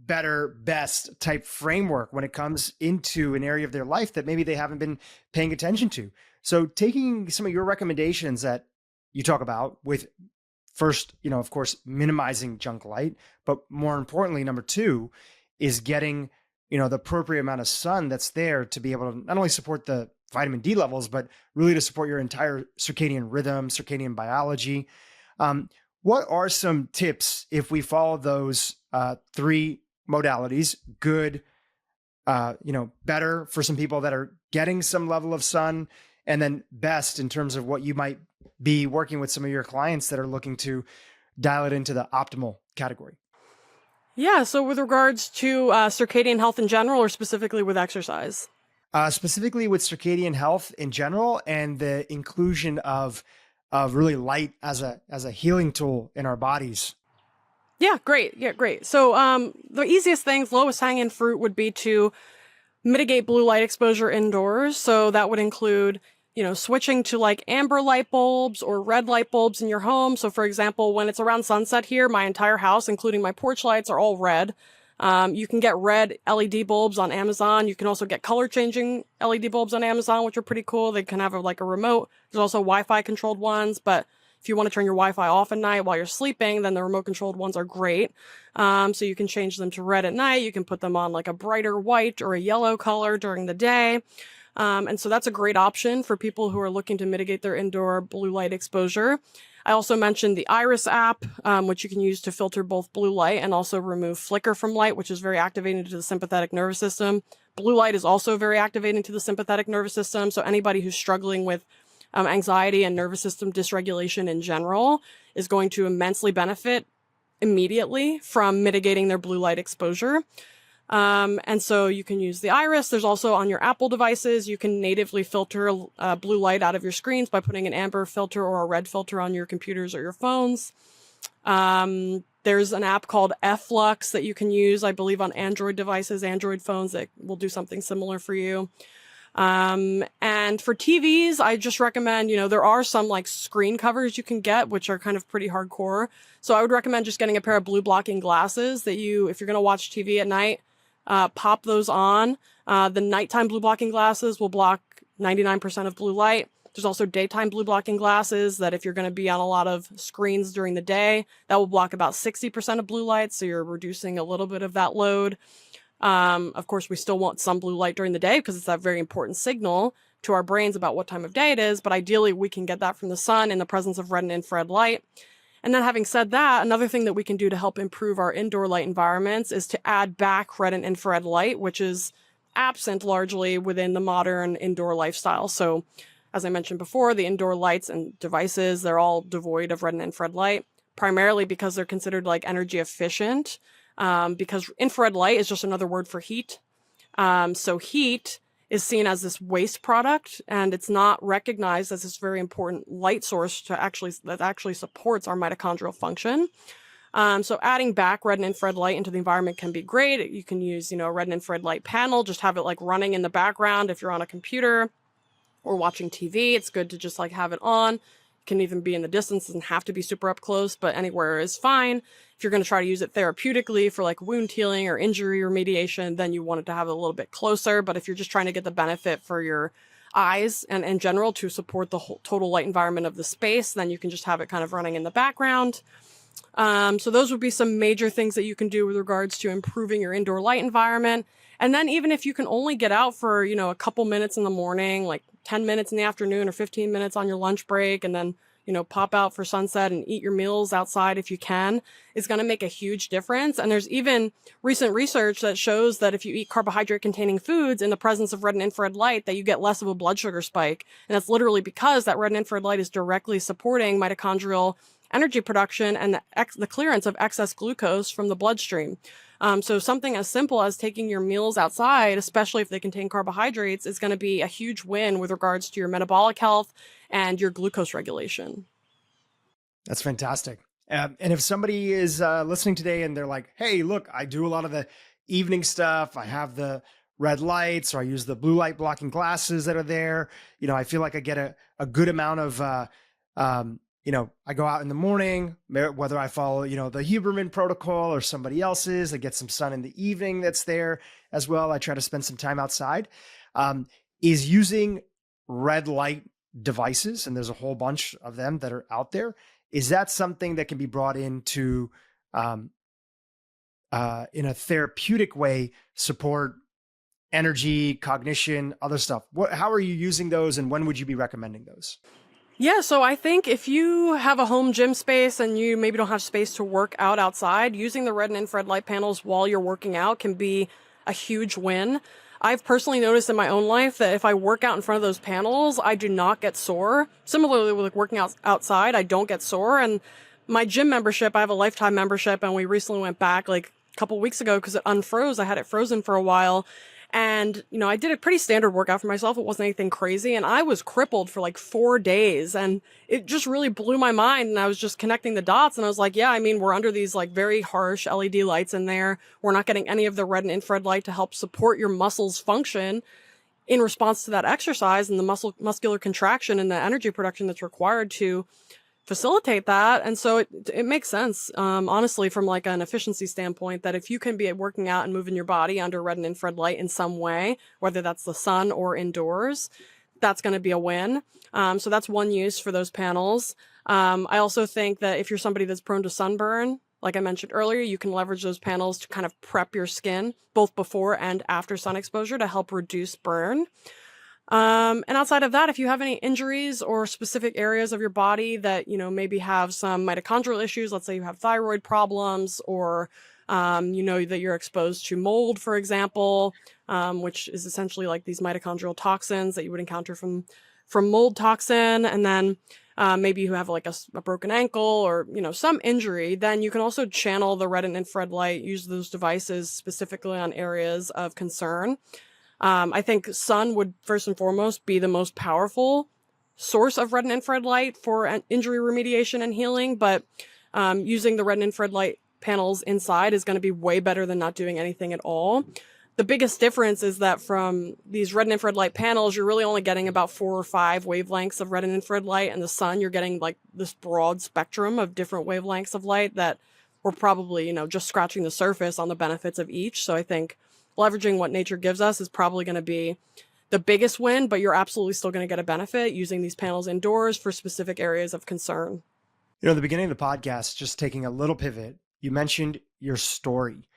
better, best type framework when it comes into an area of their life that maybe they haven't been paying attention to. So taking some of your recommendations that you talk about with first, of course, minimizing junk light, but more importantly, number two is getting, the appropriate amount of sun that's there to be able to not only support the vitamin D levels, but really to support your entire circadian rhythm, circadian biology. What are some tips if we follow those three modalities? Good, better for some people that are getting some level of sun, and then best in terms of what you might be working with some of your clients that are looking to dial it into the optimal category. Yeah. So with regards to circadian health in general, or specifically with exercise? Specifically with circadian health in general, and the inclusion of really light as a healing tool in our bodies. Yeah, great. Yeah, great. So the easiest things, lowest hanging fruit would be to mitigate blue light exposure indoors. So that would include, switching to like amber light bulbs or red light bulbs in your home. So for example, when it's around sunset here, my entire house, including my porch lights, are all red. You can get red LED bulbs on Amazon. You can also get color changing LED bulbs on Amazon, which are pretty cool. They can have a remote. There's also Wi-Fi controlled ones, but if you want to turn your Wi-Fi off at night while you're sleeping, then the remote controlled ones are great. So you can change them to red at night. You can put them on like a brighter white or a yellow color during the day. And so that's a great option for people who are looking to mitigate their indoor blue light exposure. I also mentioned the Iris app, which you can use to filter both blue light and also remove flicker from light, which is very activating to the sympathetic nervous system. Blue light is also very activating to the sympathetic nervous system. So anybody who's struggling with anxiety and nervous system dysregulation in general is going to immensely benefit immediately from mitigating their blue light exposure. And so you can use the Iris. There's also on your Apple devices, you can natively filter blue light out of your screens by putting an amber filter or a red filter on your computers or your phones. There's an app called Flux that you can use, I believe, on Android devices, Android phones, that will do something similar for you. And for TVs, I just recommend, there are some like screen covers you can get, which are kind of pretty hardcore. So I would recommend just getting a pair of blue blocking glasses that if you're going to watch TV at night, pop those on. The nighttime blue blocking glasses will block 99% of blue light. There's also daytime blue blocking glasses that if you're going to be on a lot of screens during the day, that will block about 60% of blue light. So you're reducing a little bit of that load. Of course, we still want some blue light during the day because it's that very important signal to our brains about what time of day it is. But ideally, we can get that from the sun in the presence of red and infrared light. And then having said that, another thing that we can do to help improve our indoor light environments is to add back red and infrared light, which is absent largely within the modern indoor lifestyle. So as I mentioned before, the indoor lights and devices, they're all devoid of red and infrared light, primarily because they're considered like energy efficient, because infrared light is just another word for heat. So heat is seen as this waste product, and it's not recognized as this very important light source that actually supports our mitochondrial function. So adding back red and infrared light into the environment can be great. You can use, a red and infrared light panel, just have it like running in the background if you're on a computer or watching TV. It's good to just like have it on. It can even be in the distance, doesn't have to be super up close, but anywhere is fine. If you're going to try to use it therapeutically for like wound healing or injury remediation, then you want it to have it a little bit closer. But if you're just trying to get the benefit for your eyes and in general to support the whole total light environment of the space, then you can just have it kind of running in the background. So those would be some major things that you can do with regards to improving your indoor light environment. And then even if you can only get out for, a couple minutes in the morning, like 10 minutes in the afternoon or 15 minutes on your lunch break, and then, pop out for sunset and eat your meals outside if you can, it's going to make a huge difference. And there's even recent research that shows that if you eat carbohydrate containing foods in the presence of red and infrared light, that you get less of a blood sugar spike. And that's literally because that red and infrared light is directly supporting mitochondrial energy production and the clearance of excess glucose from the bloodstream. So something as simple as taking your meals outside, especially if they contain carbohydrates, is going to be a huge win with regards to your metabolic health and your glucose regulation. That's fantastic. And if somebody is listening today and they're like, hey, look, I do a lot of the evening stuff. I have the red lights, or I use the blue light blocking glasses that are there. I feel like I get a good amount of, I go out in the morning, whether I follow, the Huberman protocol or somebody else's, I get some sun in the evening that's there as well. I try to spend some time outside. Is using red light devices, and there's a whole bunch of them that are out there. Is that something that can be brought into, in a therapeutic way, support energy, cognition, other stuff? How are you using those, and when would you be recommending those? Yeah, so I think if you have a home gym space and you maybe don't have space to work out outside, using the red and infrared light panels while you're working out can be a huge win. I've personally noticed in my own life that if I work out in front of those panels, I do not get sore. Similarly with working out outside, I don't get sore. And my gym membership, I have a lifetime membership, and we recently went back like a couple weeks ago because it unfroze. I had it frozen for a while. And, I did a pretty standard workout for myself. It wasn't anything crazy. And I was crippled for like 4 days. And it just really blew my mind. And I was just connecting the dots. And I was like, yeah, we're under these like very harsh LED lights in there. We're not getting any of the red and infrared light to help support your muscles function in response to that exercise and the muscular contraction and the energy production that's required to facilitate that. And so it makes sense, honestly, from like an efficiency standpoint, that if you can be working out and moving your body under red and infrared light in some way, whether that's the sun or indoors, that's going to be a win. So that's one use for those panels. I also think that if you're somebody that's prone to sunburn, like I mentioned earlier, you can leverage those panels to kind of prep your skin both before and after sun exposure to help reduce burn. And outside of that, if you have any injuries or specific areas of your body that, maybe have some mitochondrial issues, let's say you have thyroid problems, or, that you're exposed to mold, for example, which is essentially like these mitochondrial toxins that you would encounter from mold toxin. And then, maybe you have like a broken ankle or, some injury, then you can also channel the red and infrared light, use those devices specifically on areas of concern. I think sun would first and foremost be the most powerful source of red and infrared light for injury remediation and healing, but using the red and infrared light panels inside is going to be way better than not doing anything at all. The biggest difference is that from these red and infrared light panels, you're really only getting about 4 or 5 wavelengths of red and infrared light, and the sun, you're getting like this broad spectrum of different wavelengths of light that we're probably, just scratching the surface on the benefits of each. So I think leveraging what nature gives us is probably going to be the biggest win, but you're absolutely still going to get a benefit using these panels indoors for specific areas of concern. At the beginning of the podcast, just taking a little pivot, you mentioned your story.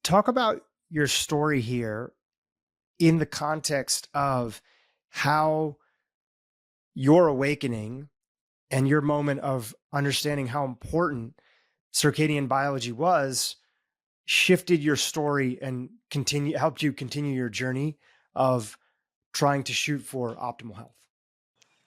Talk about your story here in the context of how your awakening and your moment of understanding how important circadian biology was shifted your story and helped you continue your journey of trying to shoot for optimal health.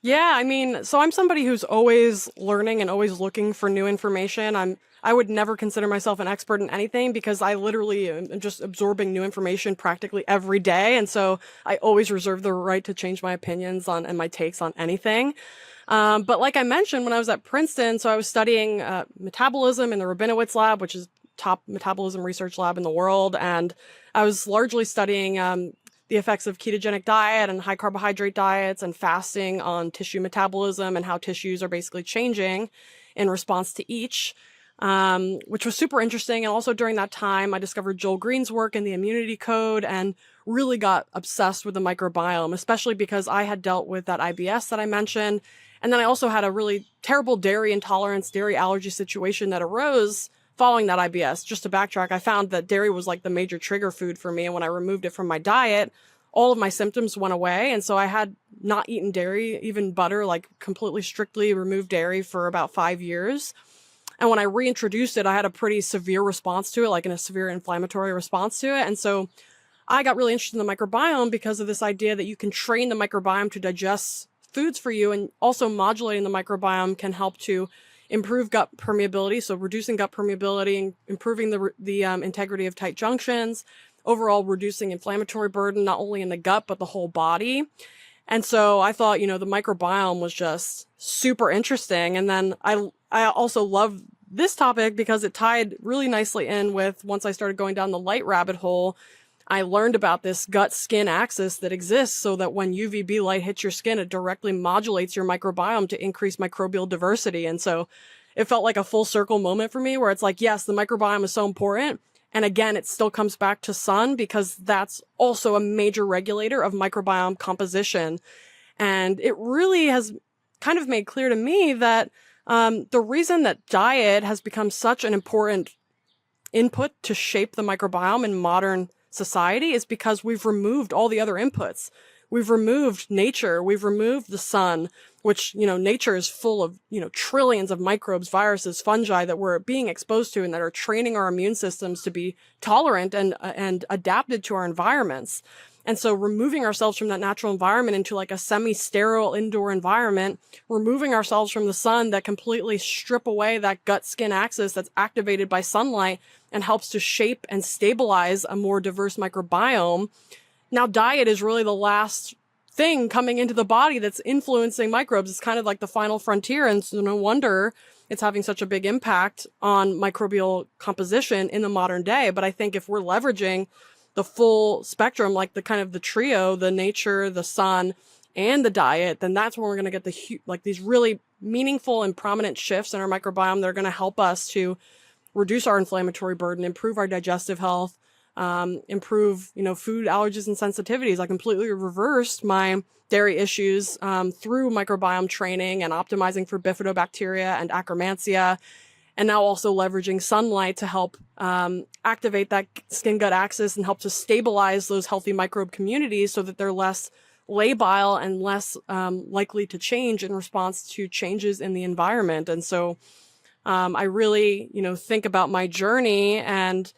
Yeah, I mean, so I'm somebody who's always learning and always looking for new information. I would never consider myself an expert in anything because I literally am just absorbing new information practically every day. And so I always reserve the right to change my opinions on and my takes on anything. But like I mentioned, when I was at Princeton, so I was studying metabolism in the Rabinowitz lab, which is top metabolism research lab in the world. And I was largely studying the effects of ketogenic diet and high carbohydrate diets and fasting on tissue metabolism and how tissues are basically changing in response to each, which was super interesting. And also during that time, I discovered Joel Green's work in the immunity code and really got obsessed with the microbiome, especially because I had dealt with that IBS that I mentioned. And then I also had a really terrible dairy intolerance, dairy allergy situation that arose following that IBS. Just to backtrack, I found that dairy was like the major trigger food for me. And when I removed it from my diet, all of my symptoms went away. And so I had not eaten dairy, even butter, like completely strictly removed dairy for about 5 years. And when I reintroduced it, I had a pretty severe response to it, like a severe inflammatory response to it. And so I got really interested in the microbiome because of this idea that you can train the microbiome to digest foods for you, and also modulating the microbiome can help to improve gut permeability, so reducing gut permeability and improving the integrity of tight junctions, overall reducing inflammatory burden, not only in the gut, but the whole body. And so I thought, the microbiome was just super interesting. And then I also love this topic because it tied really nicely in with, once I started going down the light rabbit hole, I learned about this gut-skin axis that exists so that when UVB light hits your skin, it directly modulates your microbiome to increase microbial diversity. And so it felt like a full circle moment for me where it's like, yes, the microbiome is so important. And again, it still comes back to sun because that's also a major regulator of microbiome composition. And it really has kind of made clear to me that the reason that diet has become such an important input to shape the microbiome in modern society is because we've removed all the other inputs. We've removed nature. We've removed the sun, which, nature is full of, trillions of microbes, viruses, fungi that we're being exposed to and that are training our immune systems to be tolerant and adapted to our environments. And so removing ourselves from that natural environment into like a semi-sterile indoor environment, removing ourselves from the sun that completely strip away that gut-skin axis that's activated by sunlight and helps to shape and stabilize a more diverse microbiome. Now, diet is really the last thing coming into the body that's influencing microbes. It's kind of like the final frontier, and so no wonder it's having such a big impact on microbial composition in the modern day. But I think if we're leveraging the full spectrum, like the kind of the trio, the nature, the sun, and the diet, then that's when we're going to get these really meaningful and prominent shifts in our microbiome that are going to help us to reduce our inflammatory burden, improve our digestive health, improve, food allergies and sensitivities. I completely reversed my dairy issues through microbiome training and optimizing for bifidobacteria and Akkermansia, and now also leveraging sunlight to help activate that skin-gut axis and help to stabilize those healthy microbe communities so that they're less labile and less likely to change in response to changes in the environment. And so I really, think about my journey and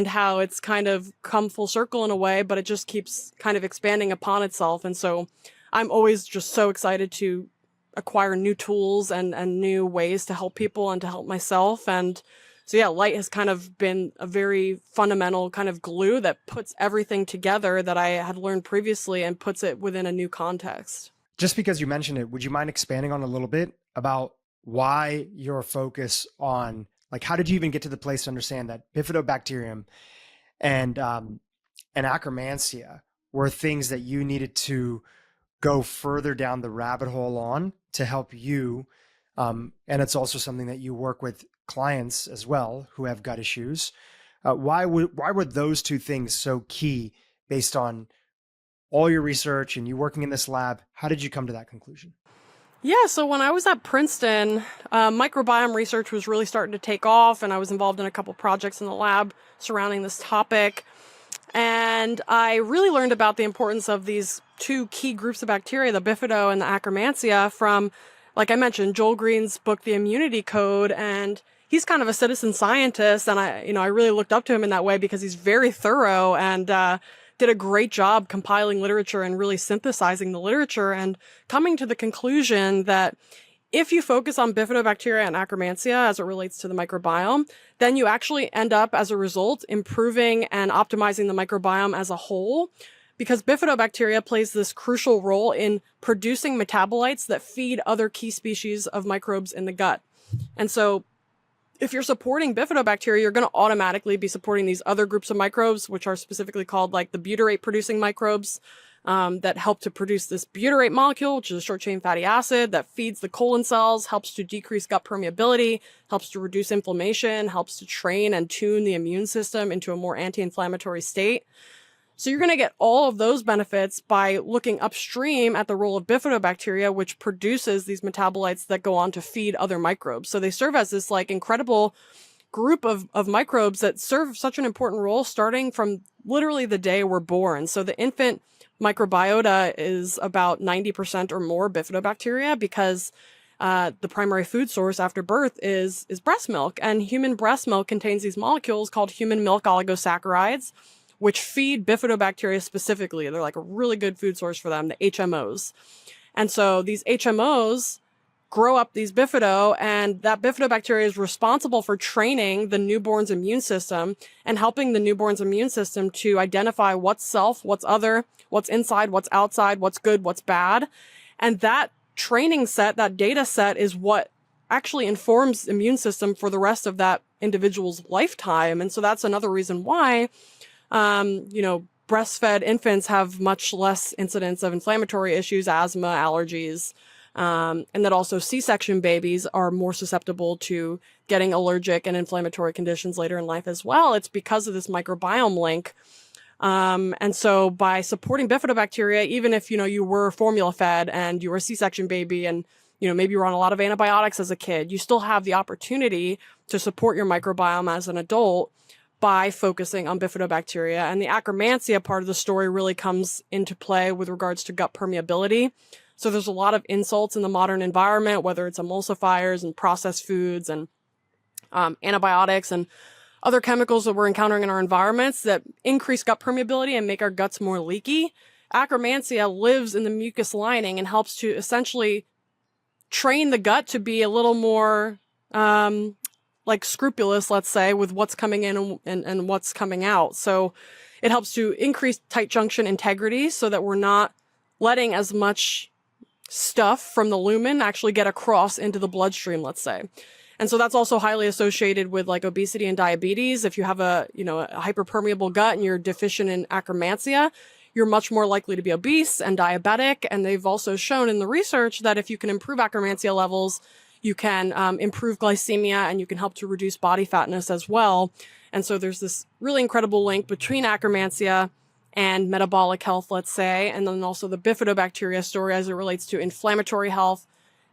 how it's kind of come full circle in a way, but it just keeps kind of expanding upon itself. And so I'm always just so excited to acquire new tools and new ways to help people and to help myself. And so, yeah, light has kind of been a very fundamental kind of glue that puts everything together that I had learned previously and puts it within a new context. Just because you mentioned it, would you mind expanding on a little bit about why your focus on, like, how did you even get to the place to understand that bifidobacterium and Akkermansia were things that you needed to go further down the rabbit hole on to help you? And it's also something that you work with clients as well who have gut issues. Why were those two things so key based on all your research and you working in this lab? How did you come to that conclusion? Yeah, so when I was at Princeton, microbiome research was really starting to take off, and I was involved in a couple projects in the lab surrounding this topic. And I really learned about the importance of these two key groups of bacteria, the bifido and the Akkermansia, from, like I mentioned, Joel Green's book, The Immunity Code. And he's kind of a citizen scientist, and I really looked up to him in that way because he's very thorough and did a great job compiling literature and really synthesizing the literature and coming to the conclusion that if you focus on bifidobacteria and Akkermansia as it relates to the microbiome, then you actually end up, as a result, improving and optimizing the microbiome as a whole, because bifidobacteria plays this crucial role in producing metabolites that feed other key species of microbes in the gut. And so if you're supporting bifidobacteria, you're going to automatically be supporting these other groups of microbes, which are specifically called like the butyrate-producing microbes, that help to produce this butyrate molecule, which is a short-chain fatty acid that feeds the colon cells, helps to decrease gut permeability, helps to reduce inflammation, helps to train and tune the immune system into a more anti-inflammatory state. So you're going to get all of those benefits by looking upstream at the role of bifidobacteria, which produces these metabolites that go on to feed other microbes. So they serve as this like incredible group of microbes that serve such an important role starting from literally the day we're born. So the infant microbiota is about 90% or more bifidobacteria, because the primary food source after birth is breast milk. And human breast milk contains these molecules called human milk oligosaccharides, which feed bifidobacteria specifically. They're like a really good food source for them, the HMOs. And so these HMOs grow up these bifido, and that bifidobacteria is responsible for training the newborn's immune system and helping the newborn's immune system to identify what's self, what's other, what's inside, what's outside, what's good, what's bad. And that training set, that data set, is what actually informs immune system for the rest of that individual's lifetime. And so that's another reason why breastfed infants have much less incidence of inflammatory issues, asthma, allergies, and that also C-section babies are more susceptible to getting allergic and inflammatory conditions later in life as well. It's because of this microbiome link. And so by supporting bifidobacteria, even if, you were formula fed and you were a C-section baby and, maybe you were on a lot of antibiotics as a kid, you still have the opportunity to support your microbiome as an adult by focusing on bifidobacteria. And the Akkermansia part of the story really comes into play with regards to gut permeability. So there's a lot of insults in the modern environment, whether it's emulsifiers and processed foods and antibiotics and other chemicals that we're encountering in our environments that increase gut permeability and make our guts more leaky. Akkermansia lives in the mucus lining and helps to essentially train the gut to be a little more scrupulous, let's say, with what's coming in and what's coming out. So it helps to increase tight junction integrity so that we're not letting as much stuff from the lumen actually get across into the bloodstream, let's say. And so that's also highly associated with like obesity and diabetes. If you have a hyperpermeable gut and you're deficient in Akkermansia, you're much more likely to be obese and diabetic. And they've also shown in the research that if you can improve Akkermansia levels, you can improve glycemia and you can help to reduce body fatness as well. And so there's this really incredible link between Akkermansia and metabolic health, let's say, and then also the bifidobacteria story as it relates to inflammatory health,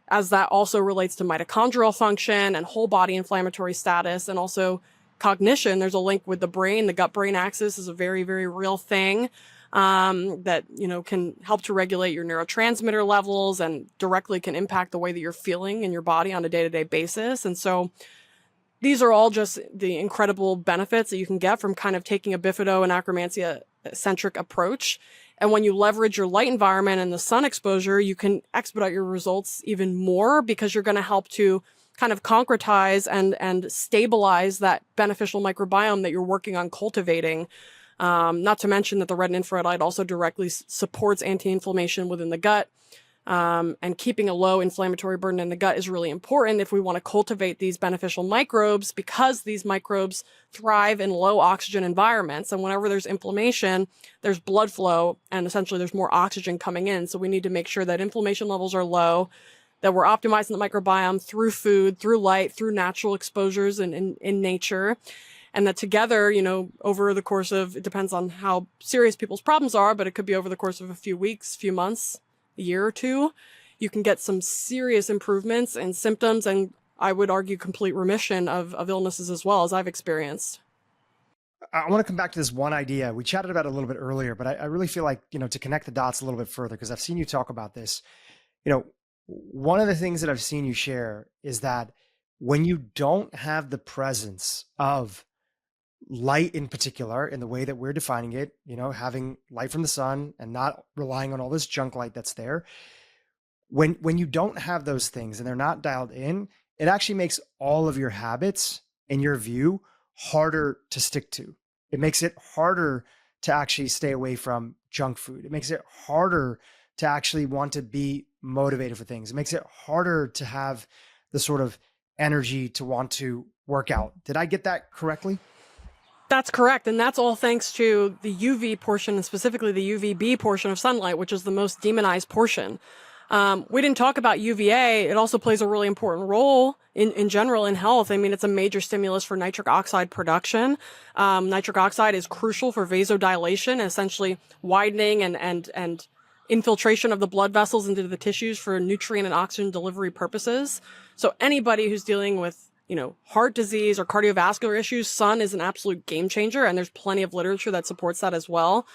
as that also relates to mitochondrial function and whole body inflammatory status, and also cognition. There's a link with the brain. The gut-brain axis is a very, very real thing that, can help to regulate your neurotransmitter levels and directly can impact the way that you're feeling in your body on a day-to-day basis. And so these are all just the incredible benefits that you can get from kind of taking a bifido and Akkermansia-centric approach. And when you leverage your light environment and the sun exposure, you can expedite your results even more because you're going to help to kind of concretize and stabilize that beneficial microbiome that you're working on cultivating. Not to mention that the red and infrared light also directly supports anti-inflammation within the gut. And keeping a low inflammatory burden in the gut is really important if we want to cultivate these beneficial microbes, because these microbes thrive in low oxygen environments. And whenever there's inflammation, there's blood flow and essentially there's more oxygen coming in. So we need to make sure that inflammation levels are low, that we're optimizing the microbiome through food, through light, through natural exposures in nature. And that together, over the course of, it depends on how serious people's problems are, but it could be over the course of a few weeks, few months, a year or two, you can get some serious improvements in symptoms and I would argue complete remission of illnesses as well, as I've experienced. I want to come back to this one idea. We chatted about it a little bit earlier, but I really feel like, to connect the dots a little bit further, because I've seen you talk about this. One of the things that I've seen you share is that when you don't have the presence of light in particular, in the way that we're defining it, having light from the sun and not relying on all this junk light that's there. When you don't have those things and they're not dialed in, it actually makes all of your habits, in your view, harder to stick to. It makes it harder to actually stay away from junk food. It makes it harder to actually want to be motivated for things. It makes it harder to have the sort of energy to want to work out. Did I get that correctly? That's correct. And that's all thanks to the UV portion, and specifically the UVB portion of sunlight, which is the most demonized portion. We didn't talk about UVA. It also plays a really important role in general in health. I mean, it's a major stimulus for nitric oxide production. Nitric oxide is crucial for vasodilation, essentially widening and infiltration of the blood vessels into the tissues for nutrient and oxygen delivery purposes. So anybody who's dealing with, heart disease or cardiovascular issues, sun is an absolute game changer. And there's plenty of literature that supports that as well.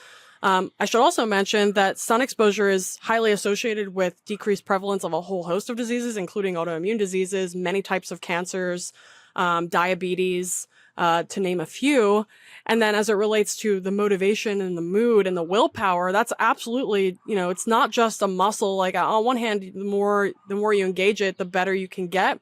I should also mention that sun exposure is highly associated with decreased prevalence of a whole host of diseases, including autoimmune diseases, many types of cancers, diabetes, to name a few. And then as it relates to the motivation and the mood and the willpower, that's absolutely, it's not just a muscle. Like on one hand, the more you engage it, the better you can get.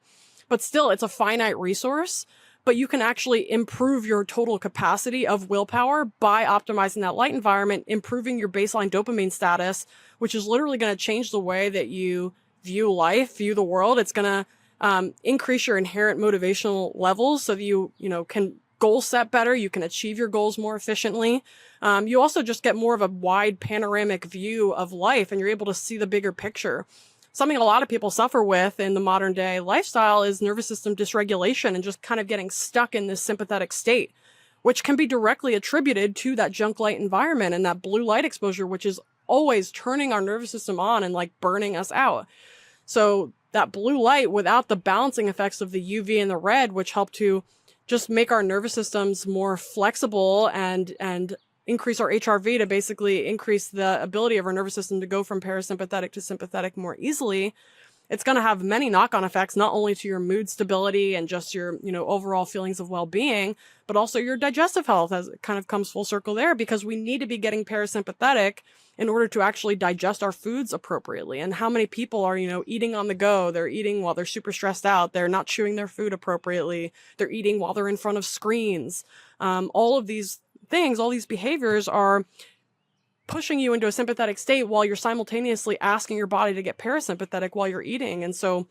But still, it's a finite resource. But you can actually improve your total capacity of willpower by optimizing that light environment, improving your baseline dopamine status, which is literally going to change the way that you view life, view the world. It's going to increase your inherent motivational levels so that you can goal set better. You can achieve your goals more efficiently. You also just get more of a wide panoramic view of life, and you're able to see the bigger picture. Something a lot of people suffer with in the modern day lifestyle is nervous system dysregulation and just kind of getting stuck in this sympathetic state, which can be directly attributed to that junk light environment and that blue light exposure, which is always turning our nervous system on and like burning us out. So that blue light, without the balancing effects of the UV and the red, which help to just make our nervous systems more flexible and increase our HRV to basically increase the ability of our nervous system to go from parasympathetic to sympathetic more easily, it's going to have many knock-on effects, not only to your mood stability and just your, overall feelings of well-being, but also your digestive health, as it kind of comes full circle there, because we need to be getting parasympathetic in order to actually digest our foods appropriately. And how many people are, eating on the go? They're eating while they're super stressed out. They're not chewing their food appropriately. They're eating while they're in front of screens. All of these things, all these behaviors are pushing you into a sympathetic state while you're simultaneously asking your body to get parasympathetic while you're eating. And so,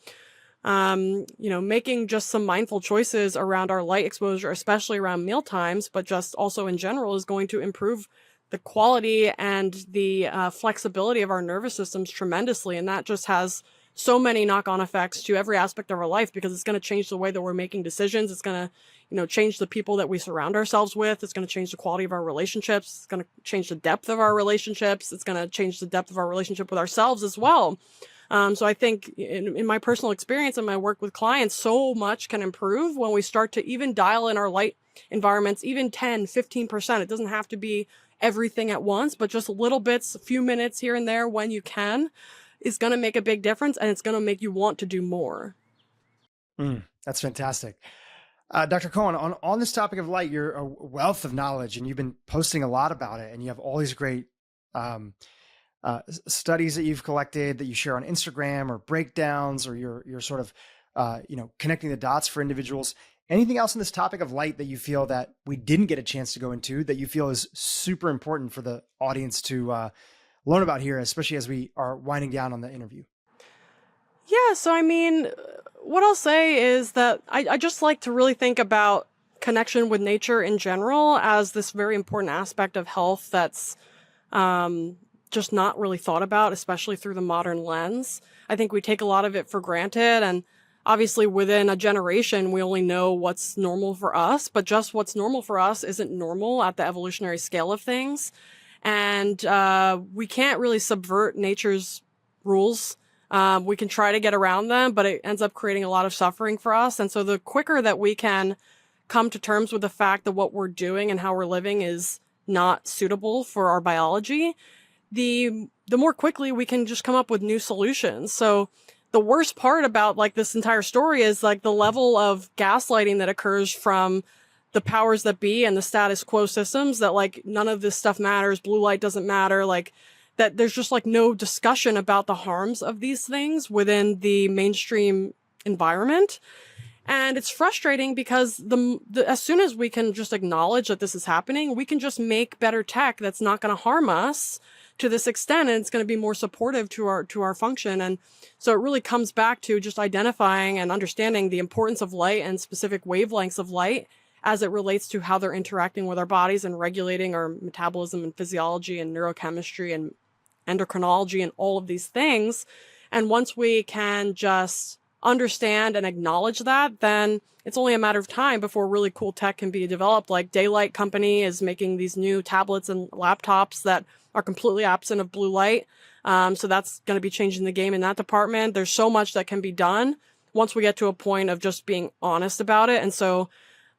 making just some mindful choices around our light exposure, especially around meal times, but just also in general, is going to improve the quality and the flexibility of our nervous systems tremendously. And that just has so many knock-on effects to every aspect of our life, because it's going to change the way that we're making decisions. It's going to change the people that we surround ourselves with. It's going to change the quality of our relationships. It's going to change the depth of our relationships. It's going to change the depth of our relationship with ourselves as well. So I think in my personal experience and my work with clients, so much can improve when we start to even dial in our light environments, even 10, 15%. It doesn't have to be everything at once, but just little bits, a few minutes here and there when you can, is going to make a big difference, and it's going to make you want to do more. That's fantastic. Dr. Cowan, on this topic of light, you're a wealth of knowledge, and you've been posting a lot about it, and you have all these great studies that you've collected that you share on Instagram, or breakdowns, or you're sort of connecting the dots for individuals. Anything else on this topic of light that you feel that we didn't get a chance to go into that you feel is super important for the audience to learn about here, especially as we are winding down on the interview? Yeah, so I mean, what I'll say is that I just like to really think about connection with nature in general as this very important aspect of health that's just not really thought about, especially through the modern lens. I think we take a lot of it for granted, and obviously within a generation, we only know what's normal for us, but just what's normal for us isn't normal at the evolutionary scale of things. And we can't really subvert nature's rules. We can try to get around them, but it ends up creating a lot of suffering for us. And so the quicker that we can come to terms with the fact that what we're doing and how we're living is not suitable for our biology, the more quickly we can just come up with new solutions. So the worst part about like this entire story is like the level of gaslighting that occurs from the powers that be and the status quo systems that like none of this stuff matters, blue light doesn't matter, like that there's just like no discussion about the harms of these things within the mainstream environment. And it's frustrating because as soon as we can just acknowledge that this is happening, we can just make better tech that's not going to harm us to this extent, and it's going to be more supportive to our function. And so it really comes back to just identifying and understanding the importance of light and specific wavelengths of light as it relates to how they're interacting with our bodies and regulating our metabolism and physiology and neurochemistry and endocrinology and all of these things. And once we can just understand and acknowledge that, then it's only a matter of time before really cool tech can be developed. Like Daylight Company is making these new tablets and laptops that are completely absent of blue light. So that's going to be changing the game in that department. There's so much that can be done once we get to a point of just being honest about it. And so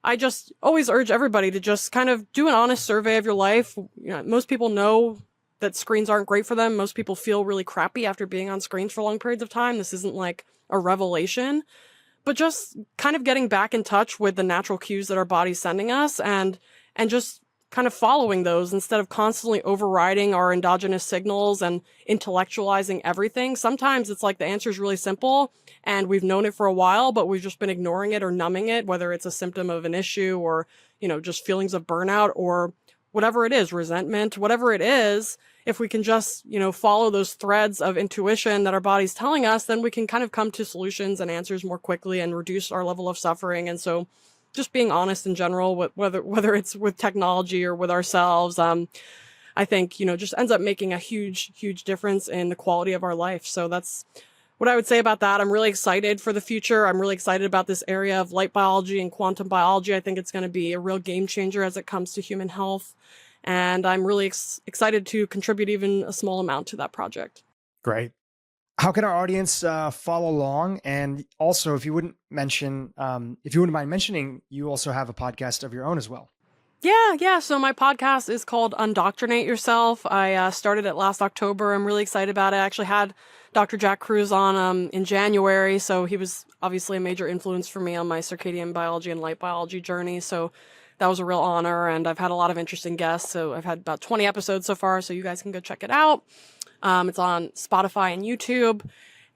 I just always urge everybody to just kind of do an honest survey of your life. You know, most people know that screens aren't great for them. Most people feel really crappy after being on screens for long periods of time. This isn't like a revelation, but just kind of getting back in touch with the natural cues that our body's sending us and just kind of following those instead of constantly overriding our endogenous signals and intellectualizing everything. Sometimes it's like the answer is really simple and we've known it for a while, but we've just been ignoring it or numbing it, whether it's a symptom of an issue or, you know, just feelings of burnout or whatever it is, resentment, whatever it is. If we can just, you know, follow those threads of intuition that our body's telling us, then we can kind of come to solutions and answers more quickly and reduce our level of suffering. And so just being honest in general, whether it's with technology or with ourselves, I think, you know, just ends up making a huge, huge difference in the quality of our life. So that's what I would say about that. I'm really excited for the future. I'm really excited about this area of light biology and quantum biology. I think it's going to be a real game changer as it comes to human health. And I'm really excited to contribute even a small amount to that project. Great. How can our audience follow along? And also, if you wouldn't mind mentioning, you also have a podcast of your own as well. Yeah. So my podcast is called Undoctrinate Yourself. I started it last October. I'm really excited about it. I actually had Dr. Jack Kruse on in January. So he was obviously a major influence for me on my circadian biology and light biology journey. So that was a real honor. And I've had a lot of interesting guests. So I've had about 20 episodes so far. So you guys can go check it out. It's on Spotify and YouTube.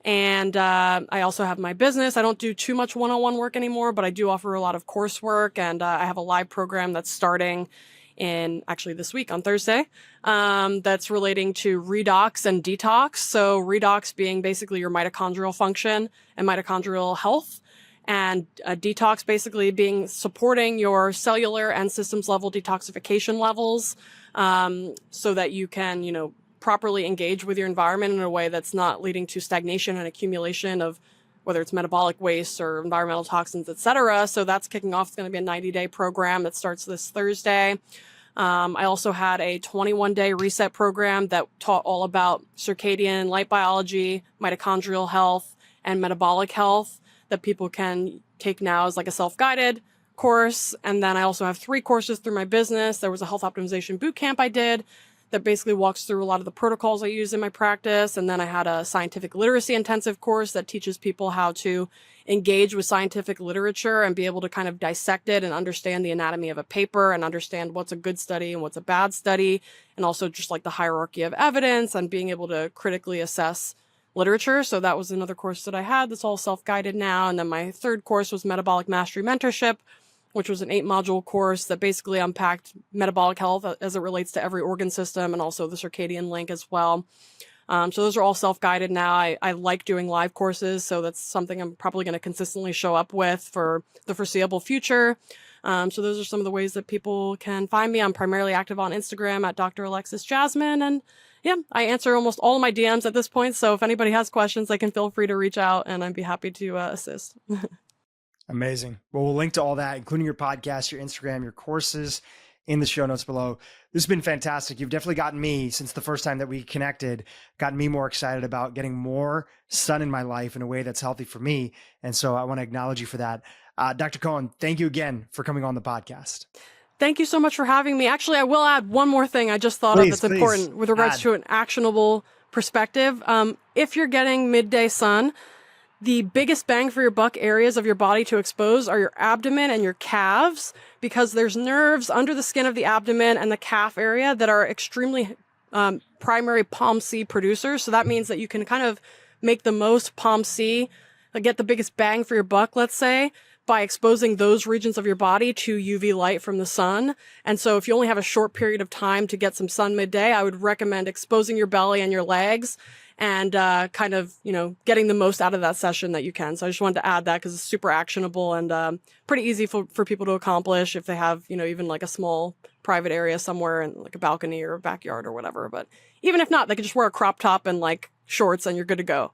And I also have my business. I don't do too much one-on-one work anymore, but I do offer a lot of coursework. And I have a live program that's starting in actually this week on Thursday that's relating to redox and detox. So redox being basically your mitochondrial function and mitochondrial health. And detox basically being supporting your cellular and systems level detoxification levels so that you can, you know, properly engage with your environment in a way that's not leading to stagnation and accumulation of whether it's metabolic waste or environmental toxins, et cetera. So that's kicking off. It's going to be a 90-day program that starts this Thursday. I also had a 21-day reset program that taught all about circadian light biology, mitochondrial health, and metabolic health that people can take now as like a self-guided course. And then I also have 3 courses through my business. There was a health optimization boot camp I did that basically walks through a lot of the protocols I use in my practice. And then I had a scientific literacy intensive course that teaches people how to engage with scientific literature and be able to kind of dissect it and understand the anatomy of a paper and understand what's a good study and what's a bad study. And also just like the hierarchy of evidence and being able to critically assess literature. So that was another course that I had that's all self-guided now. And then my 3rd course was Metabolic Mastery Mentorship, which was an 8-module course that basically unpacked metabolic health as it relates to every organ system and also the circadian link as well. So those are all self-guided now. I like doing live courses, so that's something I'm probably going to consistently show up with for the foreseeable future. So those are some of the ways that people can find me. I'm primarily active on Instagram at Dr. Alexis Jasmine. And yeah, I answer almost all of my DMs at this point. So if anybody has questions, they can feel free to reach out and I'd be happy to assist. Amazing. Well, we'll link to all that, including your podcast, your Instagram, your courses in the show notes below. This has been fantastic. You've definitely gotten me, since the first time that we connected, gotten me more excited about getting more sun in my life in a way that's healthy for me. And so I want to acknowledge you for that. Dr. Cowan, thank you again for coming on the podcast. Thank you so much for having me. Actually, I will add one more thing I just thought of that's important with regards to an actionable perspective. If you're getting midday sun, the biggest bang for your buck areas of your body to expose are your abdomen and your calves, because there's nerves under the skin of the abdomen and the calf area that are extremely primary POMC producers. So that means that you can kind of make the most POMC, get the biggest bang for your buck, let's say, by exposing those regions of your body to UV light from the sun. And so if you only have a short period of time to get some sun midday, I would recommend exposing your belly and your legs and kind of, getting the most out of that session that you can. So I just wanted to add that because it's super actionable and pretty easy for people to accomplish if they have, even like a small private area somewhere in like a balcony or a backyard or whatever. But even if not, they could just wear a crop top and like shorts and you're good to go.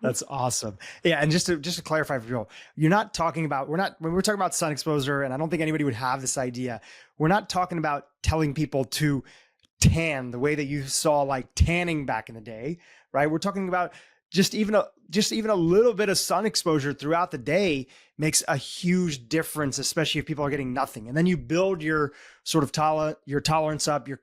That's awesome. Yeah. And just to clarify for people, you're not talking about, when we're talking about sun exposure, and I don't think anybody would have this idea, we're not talking about telling people to tan the way that you saw like tanning back in the day, right? We're talking about just even a little bit of sun exposure throughout the day makes a huge difference, especially if people are getting nothing. And then you build your sort of your tolerance up, your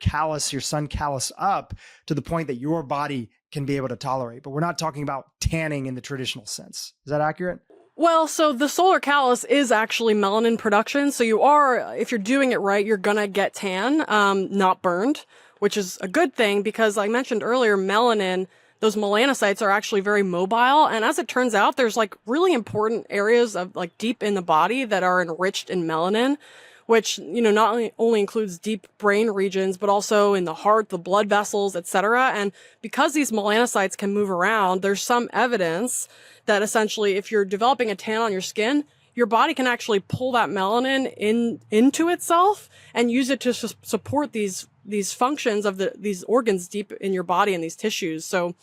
sun callus up to the point that your body can be able to tolerate. But we're not talking about tanning in the traditional sense. Is that accurate? Well, so the solar callus is actually melanin production. So if you're doing it right, you're going to get tan, not burned, which is a good thing because I mentioned earlier, melanin, those melanocytes are actually very mobile. And as it turns out, there's like really important areas of like deep in the body that are enriched in melanin, which, not only includes deep brain regions, but also in the heart, the blood vessels, etc. And because these melanocytes can move around, there's some evidence that essentially if you're developing a tan on your skin, your body can actually pull that melanin into itself and use it to support these functions of these organs deep in your body and these tissues. So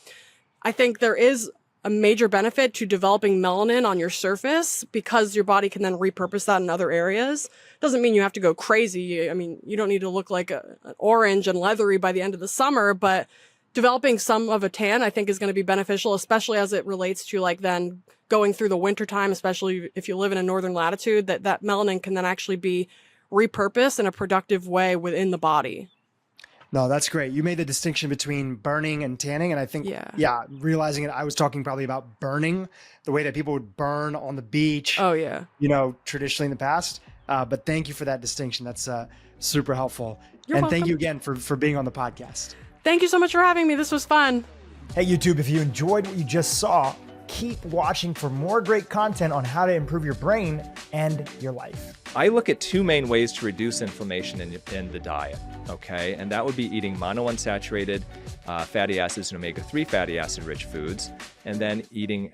I think there is a major benefit to developing melanin on your surface because your body can then repurpose that in other areas. Doesn't mean you have to go crazy. I mean, you don't need to look like an orange and leathery by the end of the summer, but developing some of a tan, I think, is going to be beneficial, especially as it relates to like then going through the winter time, especially if you live in a northern latitude, that melanin can then actually be repurposed in a productive way within the body. No, that's great. You made the distinction between burning and tanning. And I think, realizing it, I was talking probably about burning, the way that people would burn on the beach. Oh, yeah. Traditionally in the past. But thank you for that distinction. That's super helpful. You're welcome. Thank you again for being on the podcast. Thank you so much for having me. This was fun. Hey, YouTube, if you enjoyed what you just saw, keep watching for more great content on how to improve your brain and your life. I look at two main ways to reduce inflammation in the diet, okay? And that would be eating monounsaturated fatty acids and omega-3 fatty acid-rich foods, and then eating